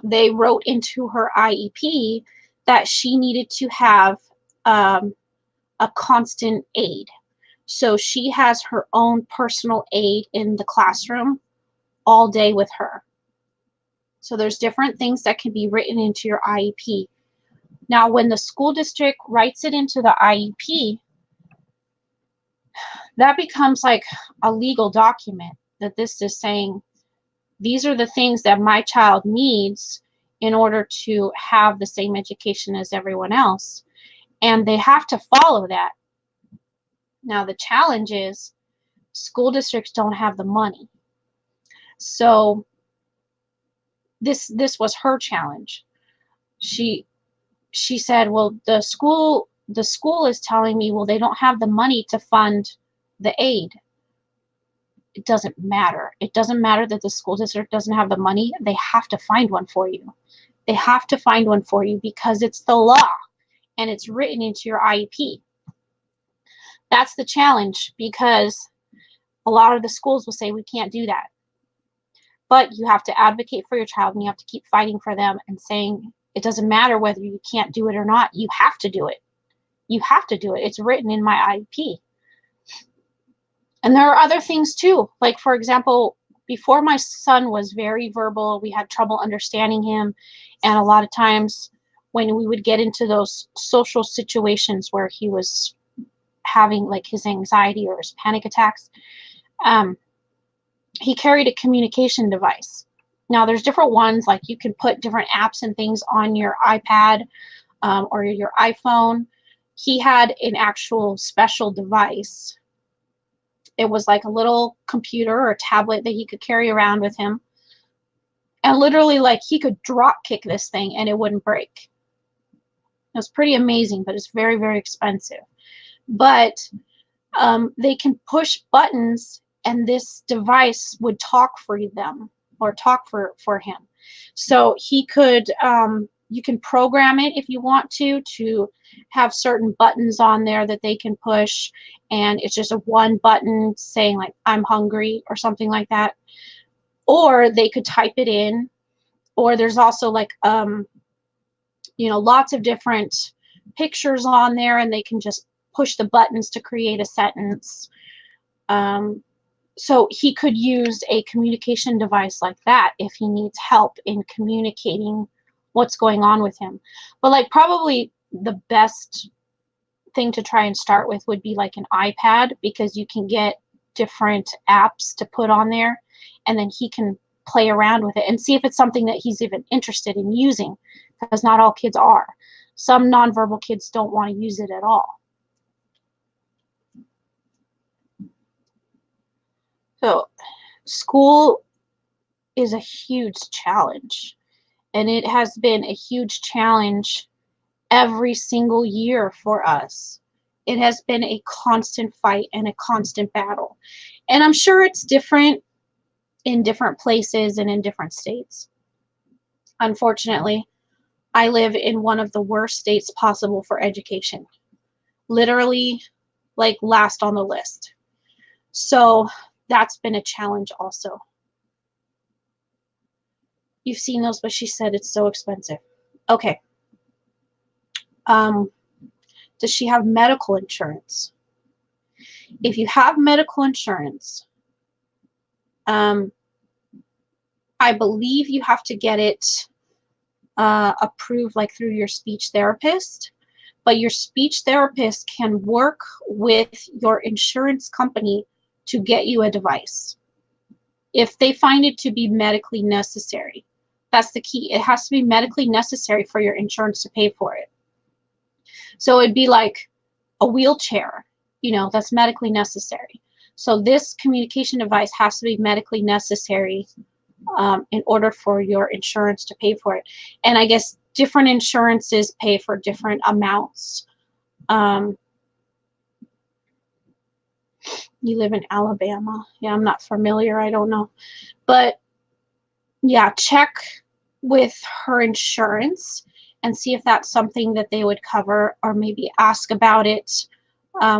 they wrote into her IEP that she needed to have a constant aide. So she has her own personal aide in the classroom all day with her. So there's different things that can be written into your IEP. Now, when the school district writes it into the IEP, that becomes like a legal document that this is saying, these are the things that my child needs in order to have the same education as everyone else. And they have to follow that. Now, the challenge is school districts don't have the money. So this was her challenge. She said, well, the school is telling me, well, they don't have the money to fund the aid. It doesn't matter. It doesn't matter that the school district doesn't have the money. They have to find one for you. They have to find one for you because it's the law and it's written into your IEP. That's the challenge, because a lot of the schools will say we can't do that. But you have to advocate for your child and you have to keep fighting for them and saying it doesn't matter whether you can't do it or not. You have to do it. You have to do it. It's written in my IEP. And there are other things too. Like, for example, before my son was very verbal, we had trouble understanding him. And a lot of times when we would get into those social situations where he was having like his anxiety or his panic attacks, he carried a communication device. Now there's different ones, like you can put different apps and things on your iPad or your iPhone. He had an actual special device. It was like a little computer or tablet that he could carry around with him. And literally, like, he could drop kick this thing and it wouldn't break. It was pretty amazing, but it's very, very expensive. But they can push buttons and this device would talk for them or talk for him. So he could, you can program it if you want to have certain buttons on there that they can push, and it's just a one button saying like, I'm hungry or something like that. Or they could type it in, or there's also like, you know, lots of different pictures on there and they can just push the buttons to create a sentence. So he could use a communication device like that if he needs help in communicating what's going on with him. But like probably the best thing to try and start with would be like an iPad, because you can get different apps to put on there and then he can play around with it and see if it's something that he's even interested in using, because not all kids are. Some nonverbal kids don't want to use it at all. So school is a huge challenge, and it has been a huge challenge every single year for us. It has been a constant fight and a constant battle. And I'm sure it's different in different places and in different states. Unfortunately, I live in one of the worst states possible for education. Literally, like, last on the list. So that's been a challenge also. You've seen those, but she said it's so expensive. Okay. Does she have medical insurance? If you have medical insurance, I believe you have to get it approved like through your speech therapist, but your speech therapist can work with your insurance company to get you a device if they find it to be medically necessary. That's the key. It has to be medically necessary for your insurance to pay for it. So it'd be like a wheelchair, you know, that's medically necessary. So this communication device has to be medically necessary in order for your insurance to pay for it. And I guess different insurances pay for different amounts. You live in Alabama. Yeah, I'm not familiar. I don't know. But yeah, check with her insurance and see if that's something that they would cover, or maybe ask about it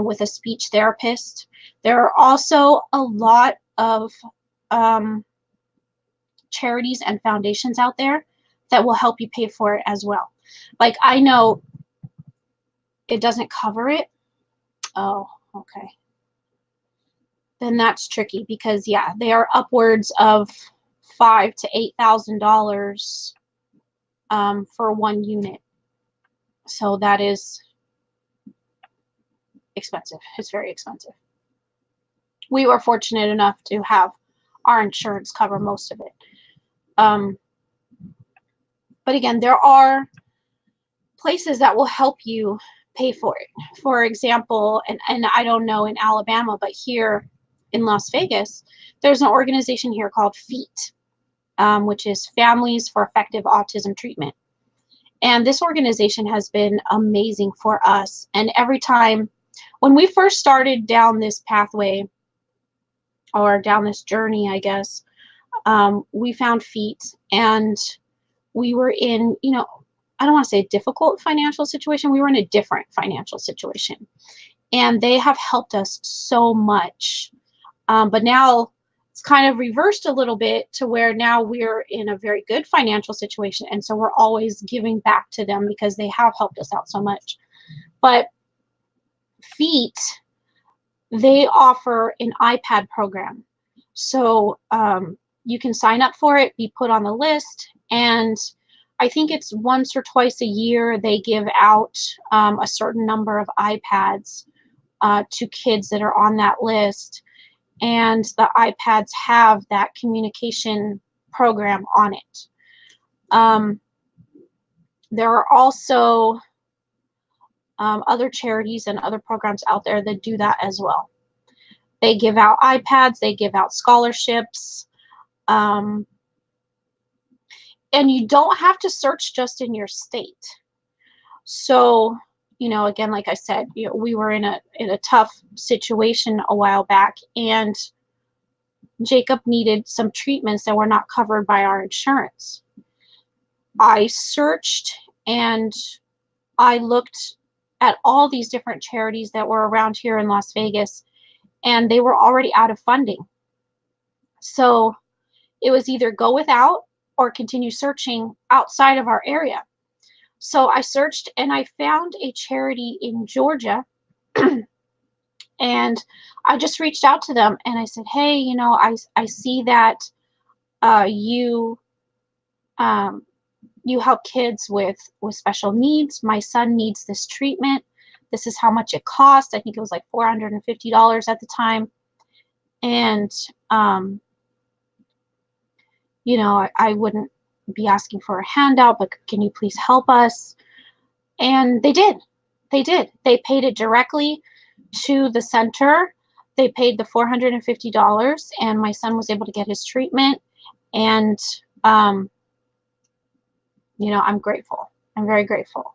with a speech therapist. There are also a lot of charities and foundations out there that will help you pay for it as well. Like, I know it doesn't cover it. Oh, okay. Then that's tricky because yeah, they are upwards of $5,000 to $8,000 for one unit. So that is expensive. It's very expensive. We were fortunate enough to have our insurance cover most of it. But again, there are places that will help you pay for it. For example, and I don't know in Alabama, but here in Las Vegas, there's an organization here called FEAT, which is Families for Effective Autism Treatment. And this organization has been amazing for us. And every time, when we first started down this pathway, or down this journey, I guess, we found FEAT, and we were in, you know, I don't want to say a difficult financial situation. We were in a different financial situation. And they have helped us so much. But now it's kind of reversed a little bit to where now we're in a very good financial situation. And so we're always giving back to them because they have helped us out so much. But FEAT, they offer an iPad program. So you can sign up for it, be put on the list, and I think it's once or twice a year they give out a certain number of iPads to kids that are on that list. And the iPads have that communication program on it. There are also other charities and other programs out there that do that as well. They give out iPads, they give out scholarships, and you don't have to search just in your state. So, you know, again, like I said, you know, we were in a tough situation a while back, and Jacob needed some treatments that were not covered by our insurance. I searched and I looked at all these different charities that were around here in Las Vegas, and they were already out of funding. So it was either go without or continue searching outside of our area. So I searched and I found a charity in Georgia, and I just reached out to them and I said, hey, you know, I see that you help kids with special needs. My son needs this treatment. This is how much it costs. I think it was like $450 at the time. And, you know, I wouldn't be asking for a handout, but can you please help us? And they did. They did. They paid it directly to the center. They paid the $450, and my son was able to get his treatment. And, you know, I'm grateful. I'm very grateful.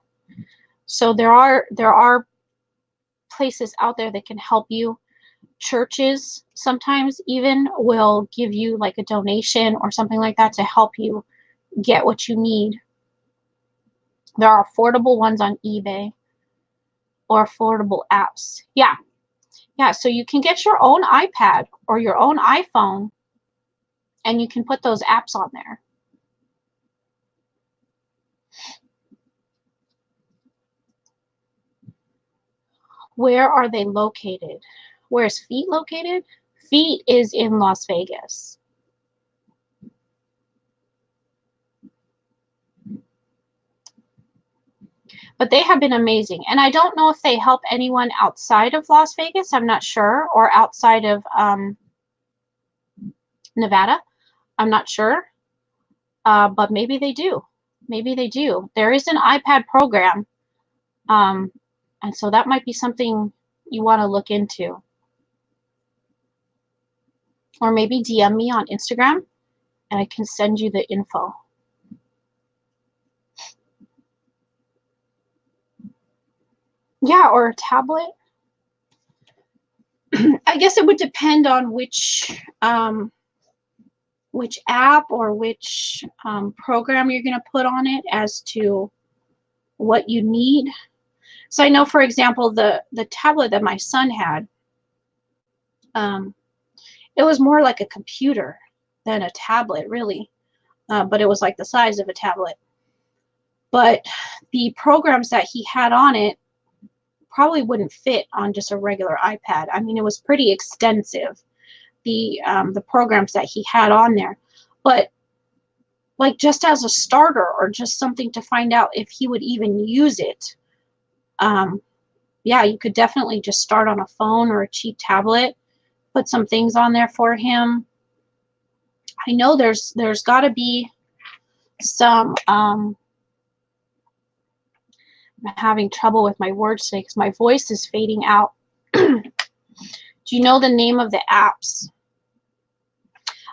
So there are places out there that can help you. Churches sometimes even will give you like a donation or something like that to help you get what you need. There are affordable ones on eBay or affordable apps. Yeah, so you can get your own iPad or your own iPhone, and you can put those apps on there. Where are they located? Where's FEAT located? FEAT is in Las Vegas. But they have been amazing. And I don't know if they help anyone outside of Las Vegas. I'm not sure. Or outside of Nevada. I'm not sure. But maybe they do. Maybe they do. There is an iPad program. And so that might be something you want to look into. Or maybe DM me on Instagram and I can send you the info. Yeah, or a tablet. I guess it would depend on which app or which program you're going to put on it as to what you need. So I know, for example, the tablet that my son had, it was more like a computer than a tablet, really, but it was like the size of a tablet. But the programs that he had on it probably wouldn't fit on just a regular iPad. I mean, it was pretty extensive, the programs that he had on there. But like just as a starter or just something to find out if he would even use it, yeah, you could definitely just start on a phone or a cheap tablet, put some things on there for him. I know there's got to be some, I'm having trouble with my words today because my voice is fading out. Do you know the name of the apps?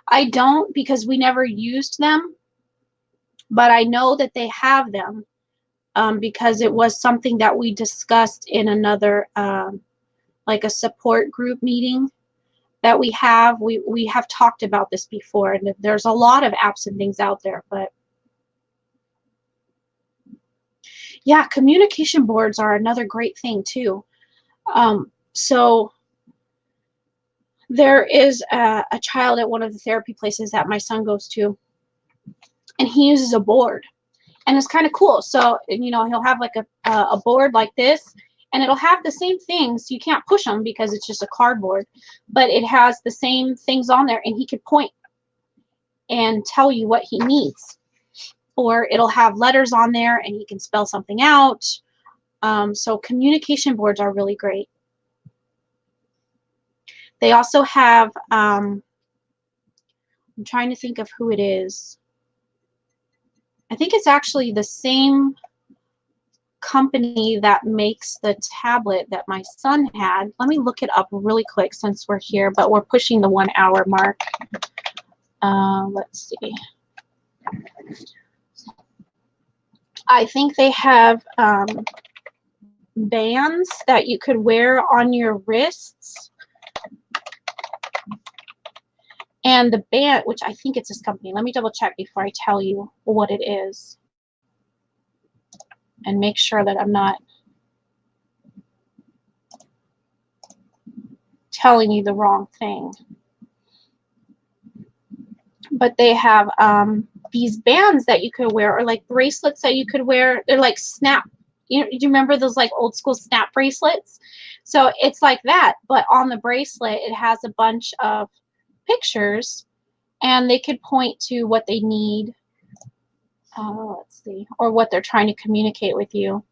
I don't, because we never used them, but I know that they have them, because it was something that we discussed in another, like a support group meeting that we have. We have talked about this before, and there's a lot of apps and things out there, but yeah, communication boards are another great thing too. So there is a child at one of the therapy places that my son goes to, and he uses a board, and it's kind of cool. So, you know, he'll have like a board like this, and it'll have the same things. You can't push them because it's just a cardboard, but it has the same things on there, and he could point and tell you what he needs. Or it'll have letters on there, and he can spell something out. So communication boards are really great. They also have, I'm trying to think of who it is. I think it's actually the same company that makes the tablet that my son had. Let me look it up really quick since we're here, but we're pushing the 1 hour mark. Let's see. I think they have bands that you could wear on your wrists. And the band, which I think it's this company. Let me double check before I tell you what it is, and make sure that I'm not telling you the wrong thing. But they have these bands that you could wear, or like bracelets that you could wear. They're like snap. You know, do you remember those like old school snap bracelets? So it's like that, but on the bracelet it has a bunch of pictures, and they could point to what they need. Let's see, or what they're trying to communicate with you.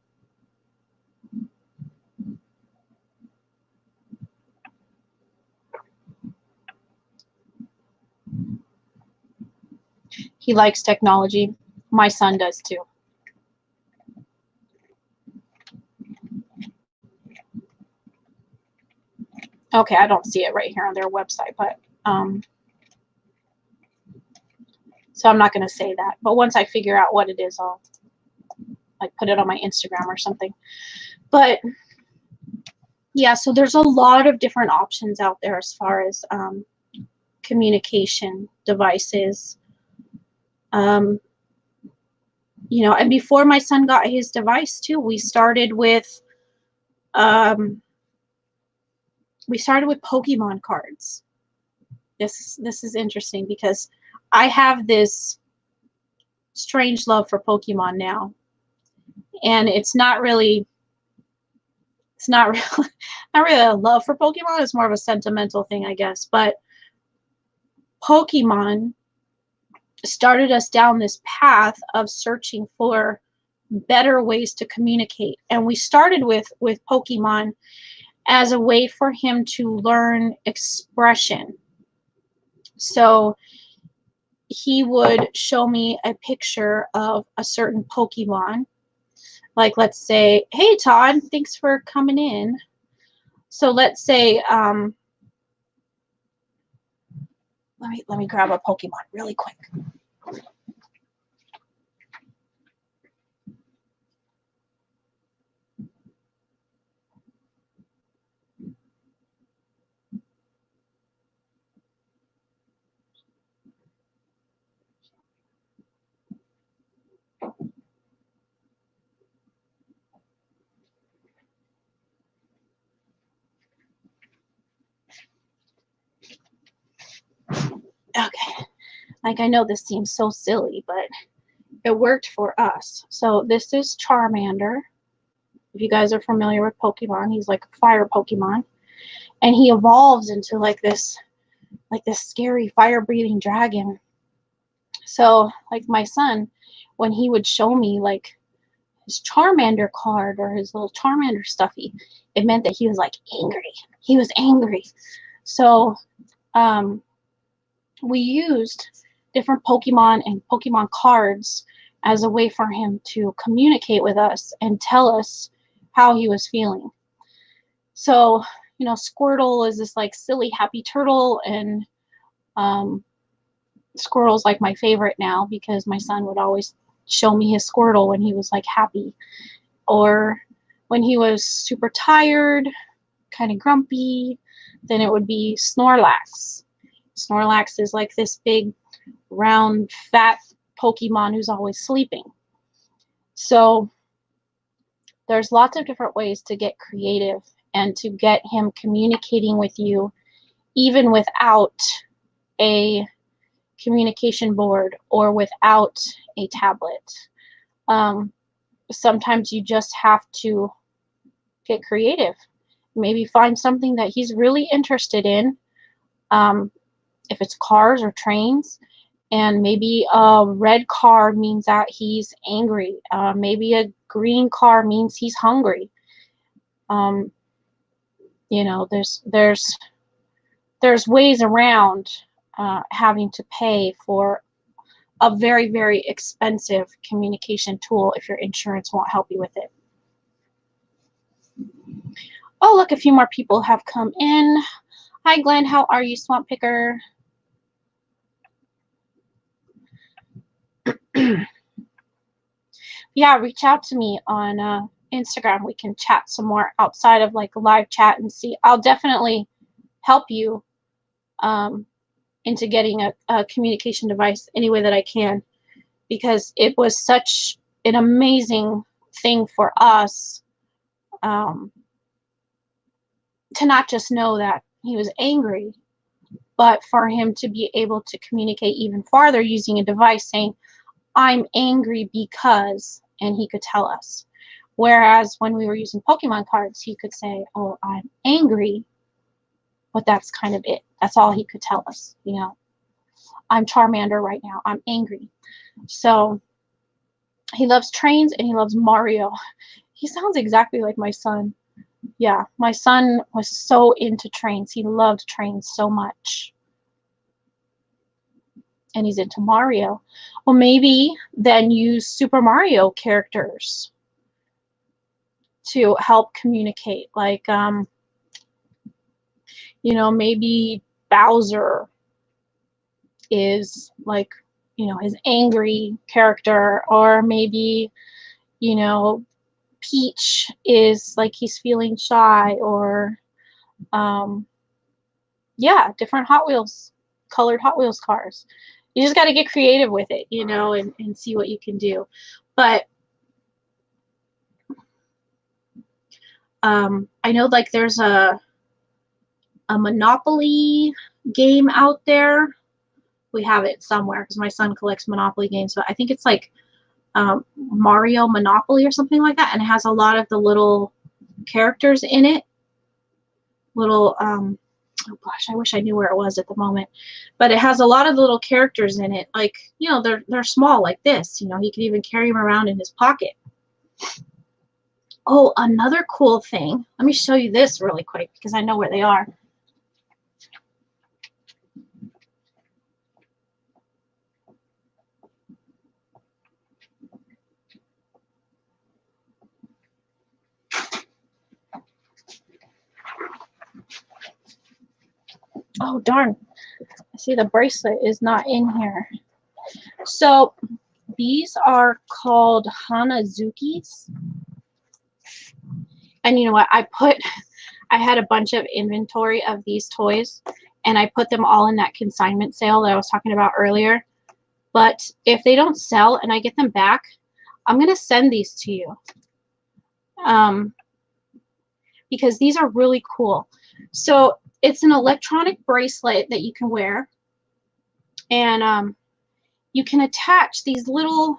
He likes technology. My son does too. Okay, I don't see it right here on their website, but so I'm not going to say that. But once I figure out what it is, I'll like put it on my Instagram or something. But yeah, so there's a lot of different options out there as far as communication devices. You know, and before my son got his device too, we started with Pokemon cards. This is interesting because I have this strange love for Pokemon now, and it's not really not really a love for Pokemon. It's more of a sentimental thing, I guess. But Pokemon started us down this path of searching for better ways to communicate, and we started with Pokemon as a way for him to learn expression. So he would show me a picture of a certain Pokemon, like let's say, hey Todd, thanks for coming in. So let's say let me grab a Pokemon really quick. Okay, like I know this seems so silly, but it worked for us. So this is Charmander. If you guys are familiar with Pokemon, he's like a fire Pokemon. And he evolves into like this scary fire-breathing dragon. So, like my son, when he would show me like his Charmander card or his little Charmander stuffy, it meant that he was like angry. He was angry. So, we used different Pokemon and Pokemon cards as a way for him to communicate with us and tell us how he was feeling. So, you know, Squirtle is this like silly happy turtle, and Squirtle's like my favorite now because my son would always show me his Squirtle when he was like happy, or when he was super tired, kind of grumpy, then it would be Snorlax. Snorlax is like this big, round, fat Pokemon who's always sleeping. So there's lots of different ways to get creative and to get him communicating with you even without a communication board or without a tablet. Sometimes you just have to get creative. Maybe find something that he's really interested in. If it's cars or trains, and maybe a red car means that he's angry. Maybe a green car means he's hungry. You know, there's ways around having to pay for a very, very expensive communication tool if your insurance won't help you with it. Oh, look, a few more people have come in. Hi, Glenn. How are you, Swamp Picker? Yeah, reach out to me on Instagram. We can chat some more outside of like live chat and see. I'll definitely help you into getting a communication device any way that I can, because it was such an amazing thing for us to not just know that he was angry, but for him to be able to communicate even farther using a device saying, I'm angry because, and he could tell us. Whereas when we were using Pokemon cards, he could say, oh, I'm angry, but that's kind of it. That's all he could tell us, you know. I'm Charmander right now. I'm angry. So he loves trains and he loves Mario. He sounds exactly like my son. Yeah, my son was so into trains. He loved trains so much. And he's into Mario. Well, maybe then use Super Mario characters to help communicate. Like, you know, maybe Bowser is like, you know, his angry character, or maybe, you know, Peach is like he's feeling shy, or yeah, different Hot Wheels, colored Hot Wheels cars. You just got to get creative with it, you know, and see what you can do. But I know like there's a Monopoly game out there. We have it somewhere because my son collects Monopoly games, but I think it's like Mario Monopoly or something like that, and it has a lot of the little characters in it. Little, oh gosh, I wish I knew where it was at the moment, but it has a lot of little characters in it. Like, you know, they're small like this. You know, he could even carry them around in his pocket. Oh, another cool thing. Let me show you this really quick because I know where they are. Oh, darn. I see the bracelet is not in here. So these are called Hanazukis. And you know what? I had a bunch of inventory of these toys, and I put them all in that consignment sale that I was talking about earlier. But if they don't sell and I get them back, I'm going to send these to you. Because these are really cool. So it's an electronic bracelet that you can wear, and you can attach these little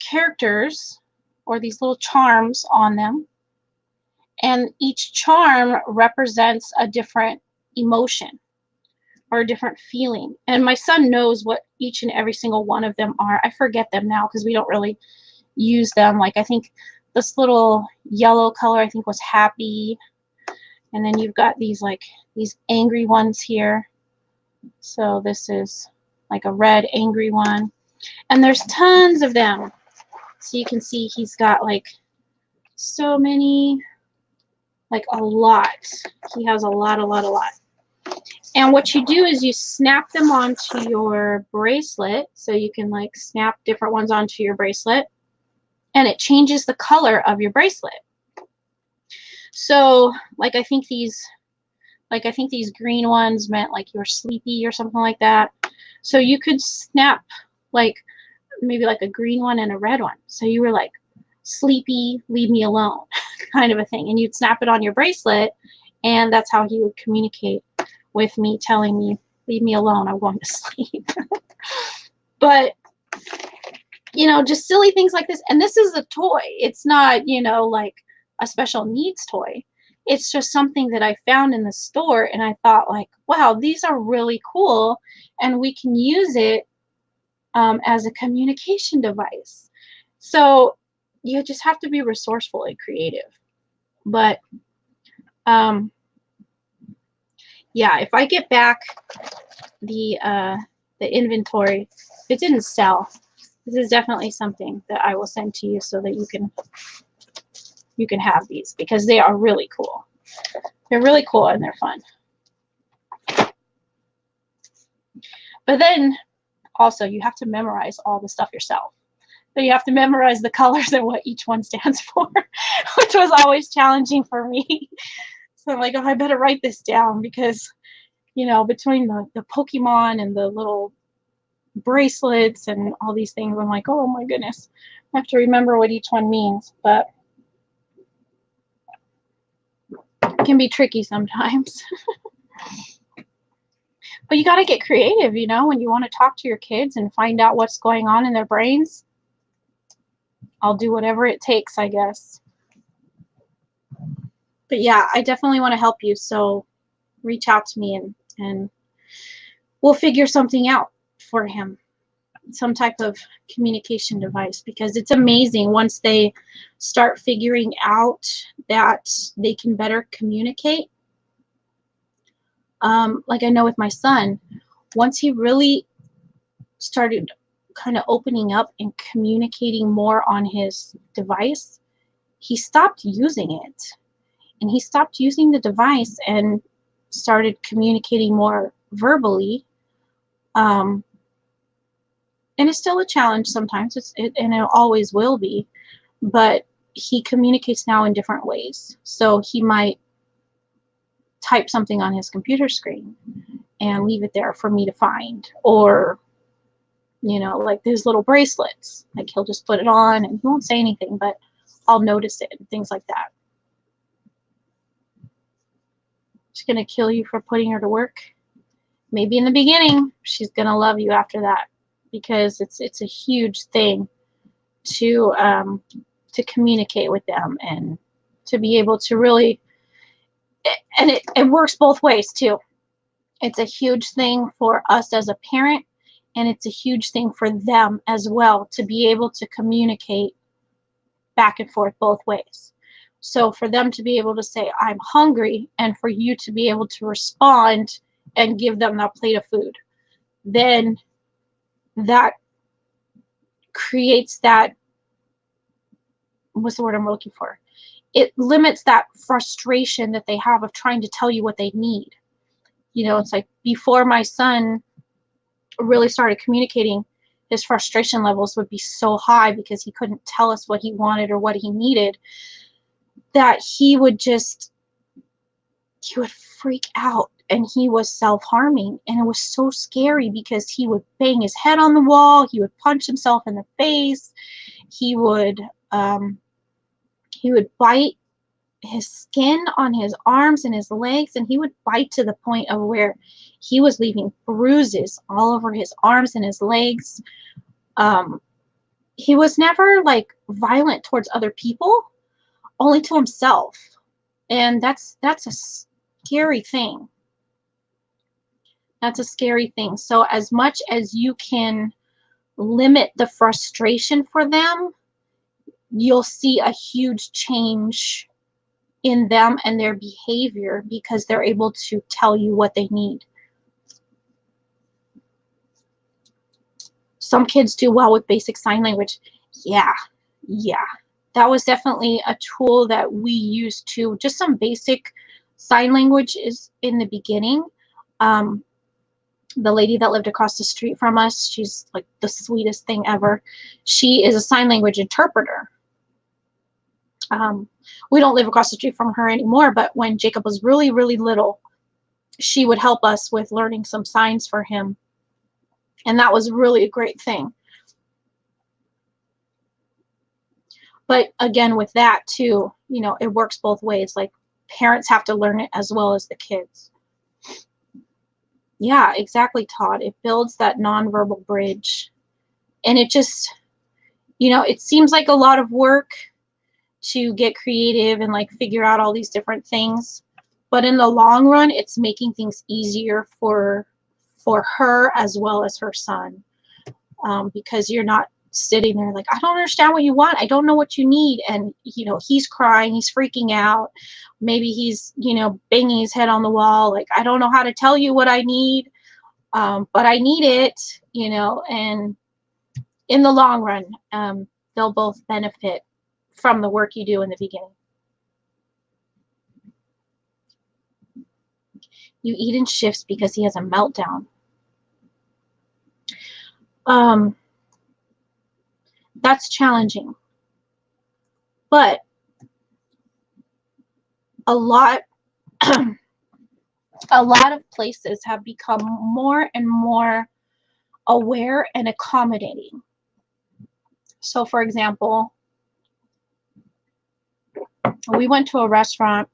characters or these little charms on them, and each charm represents a different emotion or a different feeling. And my son knows what each and every single one of them are. I forget them now because we don't really use them. Like, I think this little yellow color, I think, was happy. And then you've got these, like, these angry ones here. So this is like a red angry one. And there's tons of them. So you can see he's got like so many, like a lot. He has a lot. And what you do is you snap them onto your bracelet. So you can like snap different ones onto your bracelet, and it changes the color of your bracelet. So like I think these green ones meant like you were sleepy or something like that. So you could snap like maybe like a green one and a red one. So you were like, sleepy, leave me alone, kind of a thing. And you'd snap it on your bracelet, and that's how he would communicate with me, telling me, leave me alone, I'm going to sleep. But, you know, just silly things like this. And this is a toy. It's not, you know, like a special needs toy. It's just something that I found in the store, and I thought like, wow, these are really cool, and we can use it as a communication device. So you just have to be resourceful and creative. But yeah, if I get back the inventory, if it didn't sell, this is definitely something that I will send to you so that you can have these, because they are really cool. They're really cool and they're fun. But then also you have to memorize all the stuff yourself. So you have to memorize the colors and what each one stands for, which was always challenging for me. So I'm like, oh, I better write this down, because, you know, between the Pokemon and the little bracelets and all these things, I'm like, oh my goodness, I have to remember what each one means. But it can be tricky sometimes. But you got to get creative, you know, when you want to talk to your kids and find out what's going on in their brains. I'll do whatever it takes, I guess. But yeah, I definitely want to help you, so reach out to me and we'll figure something out for him, some type of communication device, because it's amazing once they start figuring out that they can better communicate. Like I know with my son, once he really started kind of opening up and communicating more on his device, he stopped using it. And he stopped using the device and started communicating more verbally. And it's still a challenge sometimes, and it always will be, but he communicates now in different ways. So he might type something on his computer screen and leave it there for me to find, or, you know, like his little bracelets, like he'll just put it on and he won't say anything, but I'll notice it, and things like that. She's gonna kill you for putting her to work. Maybe in the beginning, she's gonna love you after that, because it's a huge thing to communicate with them and to be able to really, and it works both ways too. It's a huge thing for us as a parent, and it's a huge thing for them as well, to be able to communicate back and forth both ways. So for them to be able to say, I'm hungry, and for you to be able to respond and give them that plate of food, then that creates that, what's the word I'm looking for? It limits that frustration that they have of trying to tell you what they need. You know, it's like before my son really started communicating, his frustration levels would be so high because he couldn't tell us what he wanted or what he needed, that he would freak out, and he was self-harming, and it was so scary because he would bang his head on the wall, he would punch himself in the face, he would bite his skin on his arms and his legs, and he would bite to the point of where he was leaving bruises all over his arms and his legs. he was never like violent towards other people, only to himself. And that's a scary thing. That's a scary thing. So as much as you can limit the frustration for them, you'll see a huge change in them and their behavior because they're able to tell you what they need. Some kids do well with basic sign language. Yeah. That was definitely a tool that we used to, just some basic sign language is in the beginning. The lady that lived across the street from us, she's like the sweetest thing ever. She is a sign language interpreter. We don't live across the street from her anymore, but when Jacob was really, really little, she would help us with learning some signs for him. And that was really a great thing. But again, with that too, you know, it works both ways. Like parents have to learn it as well as the kids. Yeah, exactly, Todd. It builds that nonverbal bridge. And it just, you know, it seems like a lot of work to get creative and like figure out all these different things. But in the long run, it's making things easier for her as well as her son. Because you're not sitting there like, I don't understand what you want. I don't know what you need. And, you know, he's crying, he's freaking out. Maybe he's, you know, banging his head on the wall. Like, I don't know how to tell you what I need, but I need it, you know, and in the long run, they'll both benefit from the work you do in the beginning. You eat in shifts because he has a meltdown. That's challenging. But a lot of places have become more and more aware and accommodating. So for example, we went to a restaurant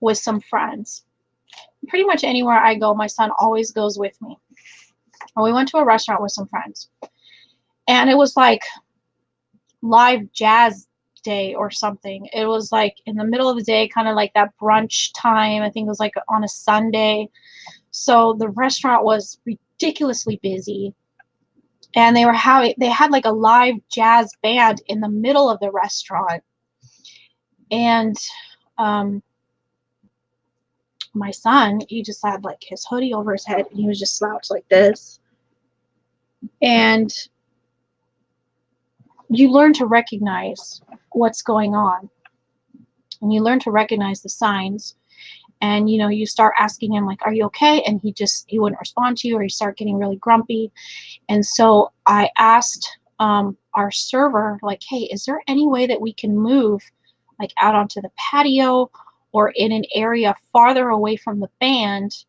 with some friends. Pretty much anywhere I go, my son always goes with me. And we went to a restaurant with some friends. And it was like live jazz day or something. It was like in the middle of the day, kind of like that brunch time. I think it was like on a Sunday. So the restaurant was ridiculously busy. And they had like a live jazz band in the middle of the restaurant. And my son, he just had like his hoodie over his head and he was just slouched like this. And you learn to recognize what's going on. And you learn to recognize the signs. And, you know, you start asking him, like, are you okay? And he wouldn't respond to you, or you start getting really grumpy. And so I asked our server, like, hey, is there any way that we can move, like, out onto the patio or in an area farther away from the band,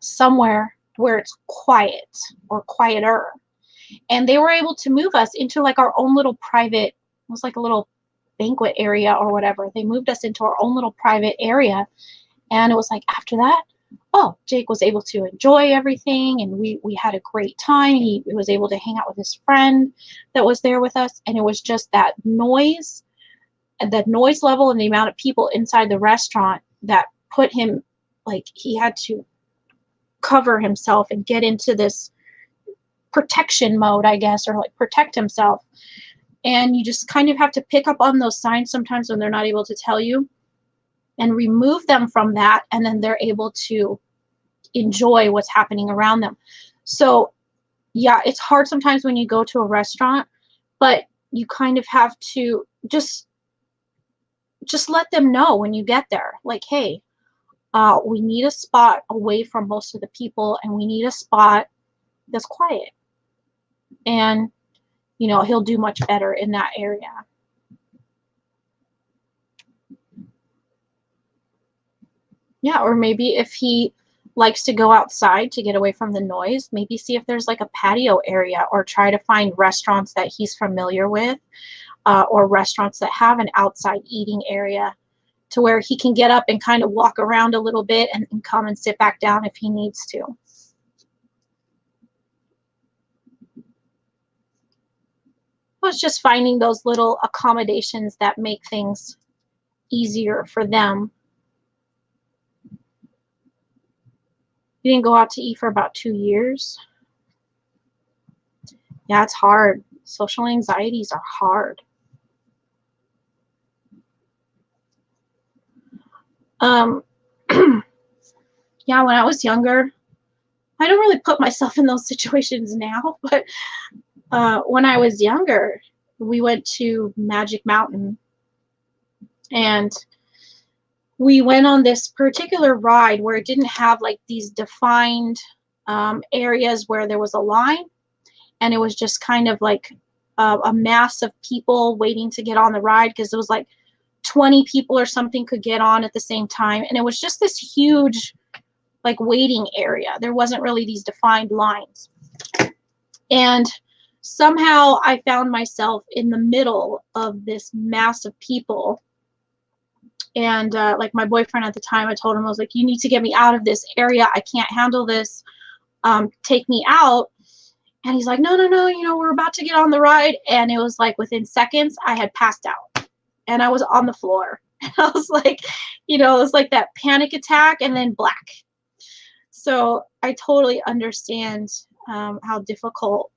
somewhere where it's quiet or quieter? And they were able to move us into like our own little private, it was like a little banquet area or whatever. They moved us into our own little private area. And it was like after that, oh, Jake was able to enjoy everything, and we had a great time. He was able to hang out with his friend that was there with us, and it was just that noise level and the amount of people inside the restaurant that put him, like, he had to cover himself and get into this protection mode, I guess, or like protect himself. And you just kind of have to pick up on those signs sometimes when they're not able to tell you and remove them from that, and then they're able to enjoy what's happening around them. So yeah, it's hard sometimes when you go to a restaurant, but you kind of have to just let them know when you get there, like, hey, we need a spot away from most of the people, and we need a spot that's quiet. And, you know, he'll do much better in that area. Yeah, or maybe if he likes to go outside to get away from the noise, maybe see if there's like a patio area, or try to find restaurants that he's familiar with, or restaurants that have an outside eating area to where he can get up and kind of walk around a little bit and come and sit back down if he needs to. it's just finding those little accommodations that make things easier for them. You didn't go out to eat for about 2 years. Yeah, it's hard. Social anxieties are hard. Yeah, when I was younger, I don't really put myself in those situations now, but when I was younger, we went to Magic Mountain, and we went on this particular ride where it didn't have like these defined areas where there was a line, and it was just kind of like a mass of people waiting to get on the ride, because it was like 20 people or something could get on at the same time, and it was just this huge like waiting area. There wasn't really these defined lines. And somehow I found myself in the middle of this mass of people. And like my boyfriend at the time, I told him, I was like, you need to get me out of this area. I can't handle this. Take me out. And he's like, no, no, no, you know, we're about to get on the ride. And it was like within seconds, I had passed out and I was on the floor. And I was like, you know, it was like that panic attack and then black. So I totally understand how difficult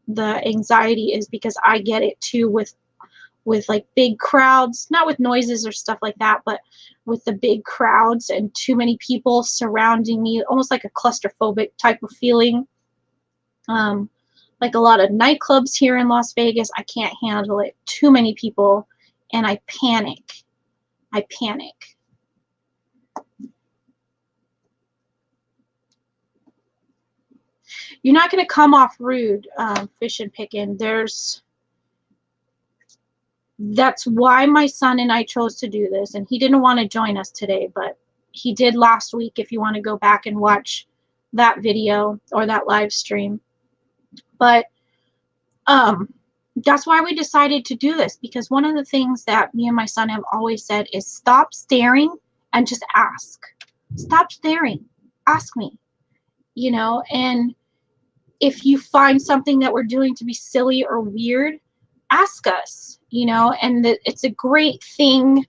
the anxiety is, because I get it too with like big crowds, not with noises or stuff like that, but with the big crowds and too many people surrounding me, almost like a claustrophobic type of feeling. Like a lot of nightclubs here in Las Vegas, I can't handle it. Too many people, and I panic. I panic. You're not going to come off rude, fish and picking. That's why my son and I chose to do this, and he didn't want to join us today, but he did last week, if you want to go back and watch that video or that live stream. But that's why we decided to do this, because one of the things that me and my son have always said is stop staring and just ask. Stop staring. Ask me. You know, and if you find something that we're doing to be silly or weird, ask us, you know, and it's a great thing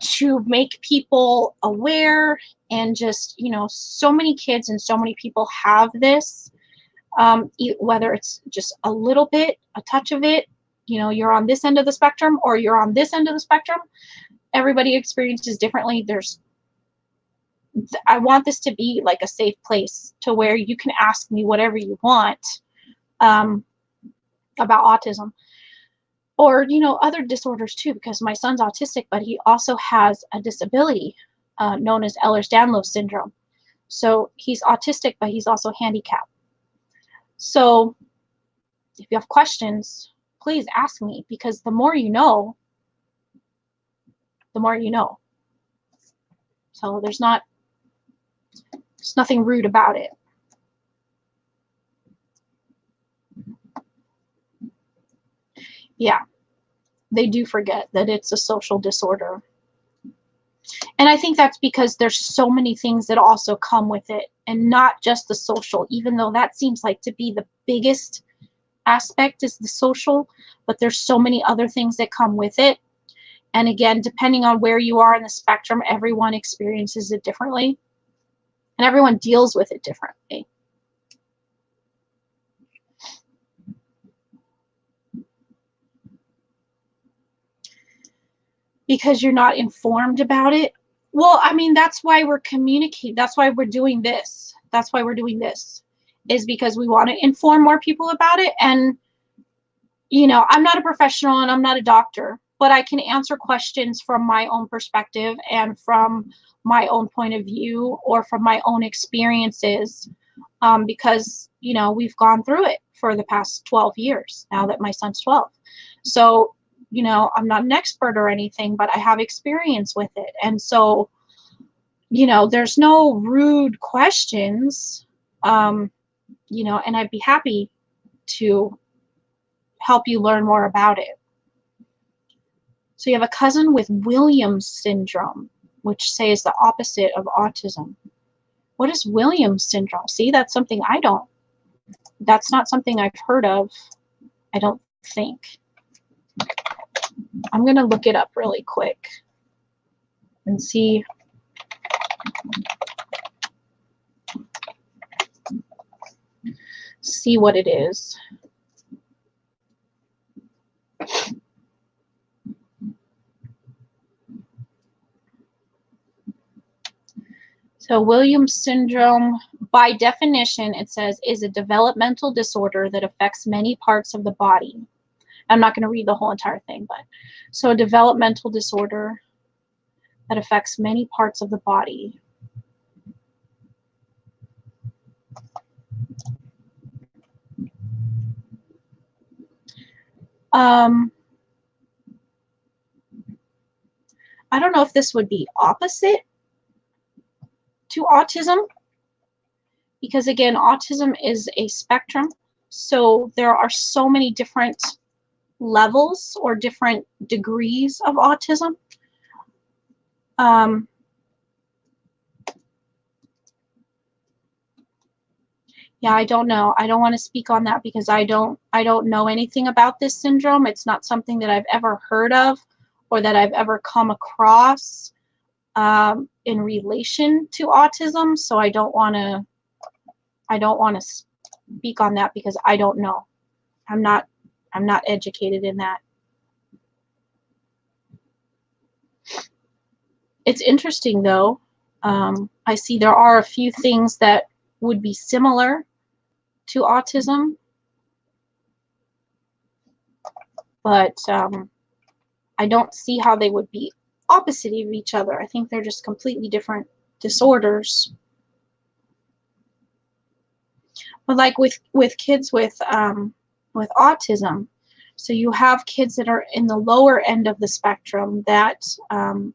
to make people aware. And just, you know, so many kids and so many people have this, whether it's just a little bit, a touch of it, you know, you're on this end of the spectrum or you're on this end of the spectrum. Everybody experiences differently. I want this to be like a safe place to where you can ask me whatever you want about autism, or, you know, other disorders too, because my son's autistic, but he also has a disability known as Ehlers-Danlos syndrome. So he's autistic, but he's also handicapped. So if you have questions, please ask me, because the more you know, the more you know. So there's nothing rude about it. Yeah, they do forget that it's a social disorder. And I think that's because there's so many things that also come with it, and not just the social, even though that seems like to be the biggest aspect is the social, but there's so many other things that come with it. And again, depending on where you are in the spectrum, everyone experiences it differently, and everyone deals with it differently. Because you're not informed about it. Well, I mean, that's why we're communicating. That's why we're doing this. That's why we're doing this, is because we want to inform more people about it. And, you know, I'm not a professional and I'm not a doctor, but I can answer questions from my own perspective and from my own point of view, or from my own experiences, because, you know, we've gone through it for the past 12 years now that my son's 12. So, you know, I'm not an expert or anything, but I have experience with it. And so, you know, there's no rude questions, you know, and I'd be happy to help you learn more about it. So you have a cousin with Williams syndrome, which says the opposite of autism. What is Williams syndrome? See, that's something that's not something I've heard of, I don't think. I'm going to look it up really quick and see. See what it is. So Williams syndrome, by definition, it says, is a developmental disorder that affects many parts of the body. I'm not going to read the whole entire thing, but so a developmental disorder that affects many parts of the body. I don't know if this would be opposite to autism, because again, autism is a spectrum. So there are so many different levels or different degrees of autism. Yeah, I don't know. I don't want to speak on that because I don't know anything about this syndrome. It's not something that I've ever heard of or that I've ever come across in relation to autism. So I don't want to speak on that because I don't know. I'm not educated in that. It's interesting though. I see there are a few things that would be similar to autism, but I don't see how they would be opposite of each other. I think they're just completely different disorders. But like with kids with autism, so you have kids that are in the lower end of the spectrum that are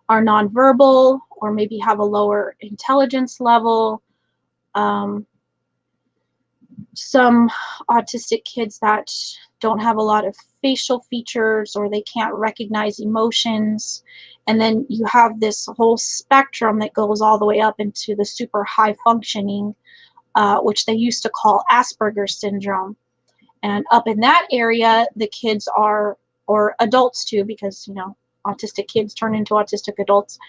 nonverbal or maybe have a lower intelligence level. Some autistic kids that don't have a lot of facial features or they can't recognize emotions. And then you have this whole spectrum that goes all the way up into the super high functioning, which they used to call Asperger's syndrome. And up in that area, the kids are, or adults too, because, you know, autistic kids turn into autistic adults.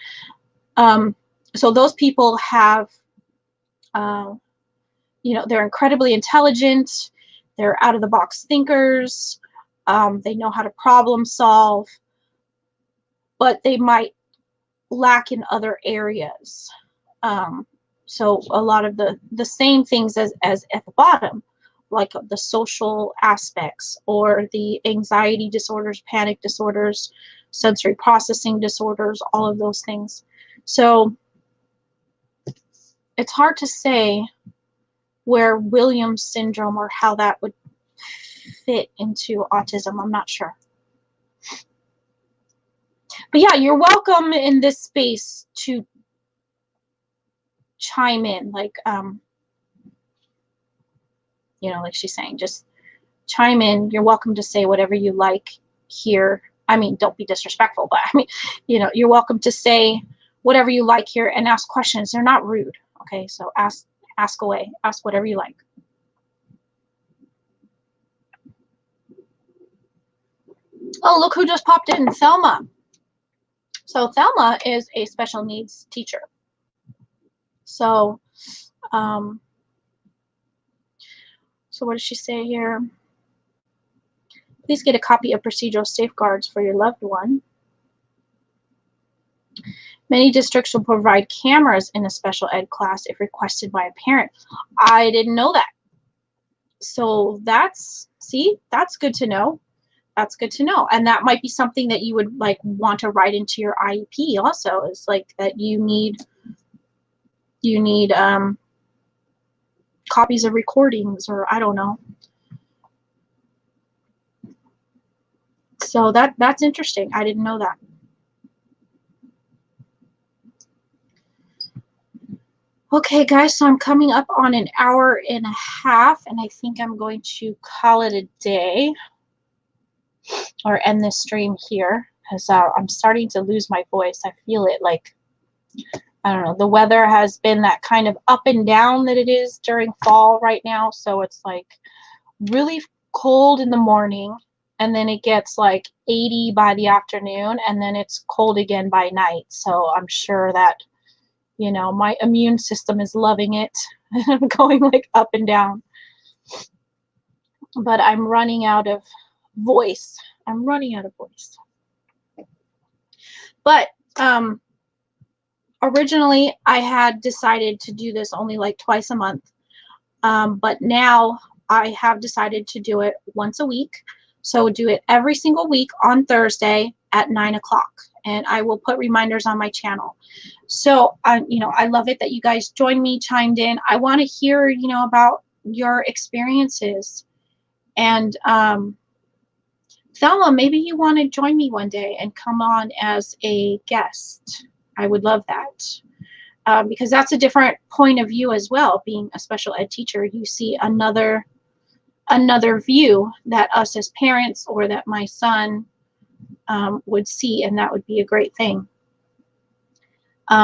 So those people have, you know, they're incredibly intelligent, they're out-of-the-box thinkers, they know how to problem solve, but they might lack in other areas. So a lot of the same things as at the bottom, like the social aspects or the anxiety disorders, panic disorders, sensory processing disorders, all of those things. So it's hard to say where Williams syndrome or how that would fit into autism. I'm not sure. But yeah, you're welcome in this space to chime in, like you know, like she's saying, just chime in. You're welcome to say whatever you like here. I mean, don't be disrespectful, but I mean, you know, you're welcome to say whatever you like here and ask questions. They're not rude. Okay, so ask away. Ask whatever you like. Oh, look who just popped in, Thelma. So Thelma is a special needs teacher. So, so what does she say here? Please get a copy of procedural safeguards for your loved one. Many districts will provide cameras in a special ed class if requested by a parent. I didn't know that. So that's, see, that's good to know. That's good to know. And that might be something that you would like want to write into your IEP also, is like that you need copies of recordings, or I don't know. So that's interesting. I didn't know that. Okay, guys, so I'm coming up on an hour and a half, and I think I'm going to call it a day or end this stream here because I'm starting to lose my voice. I feel it, like, I don't know, the weather has been that kind of up and down that it is during fall right now, so it's like really cold in the morning and then it gets like 80 by the afternoon, and then it's cold again by night. So I'm sure that, you know, my immune system is loving it. I'm going like up and down. But I'm running out of voice. I'm running out of voice. But originally I had decided to do this only like twice a month. But now I have decided to do it once a week. So do it every single week on Thursday at 9 o'clock. And I will put reminders on my channel. So, you know, I love it that you guys joined me, chimed in. I want to hear, you know, about your experiences. And Thelma, maybe you want to join me one day and come on as a guest. I would love that. Because that's a different point of view as well. Being a special ed teacher, you see another view that us as parents or that my son would see, and that would be a great thing.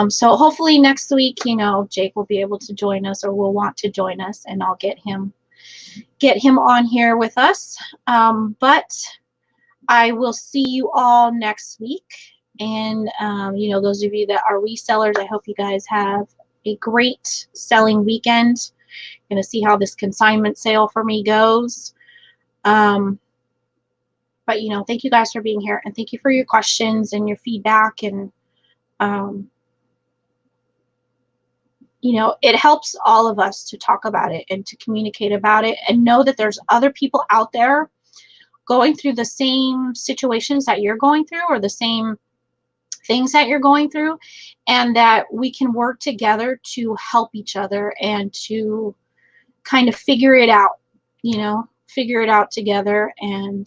So hopefully next week, you know, Jake will be able to join us, or will want to join us, and I'll get him on here with us. But I will see you all next week. And, you know, those of you that are resellers, I hope you guys have a great selling weekend. Going to see how this consignment sale for me goes. But, you know, thank you guys for being here. And thank you for your questions and your feedback. And, you know, it helps all of us to talk about it and to communicate about it and know that there's other people out there going through the same situations that you're going through, or the same things that you're going through, and that we can work together to help each other and to kind of figure it out, you know, figure it out together. And,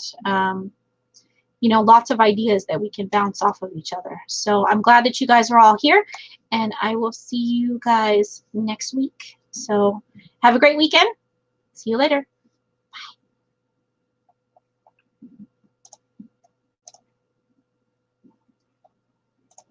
you know, lots of ideas that we can bounce off of each other. So I'm glad that you guys are all here, and I will see you guys next week. So have a great weekend. See you later.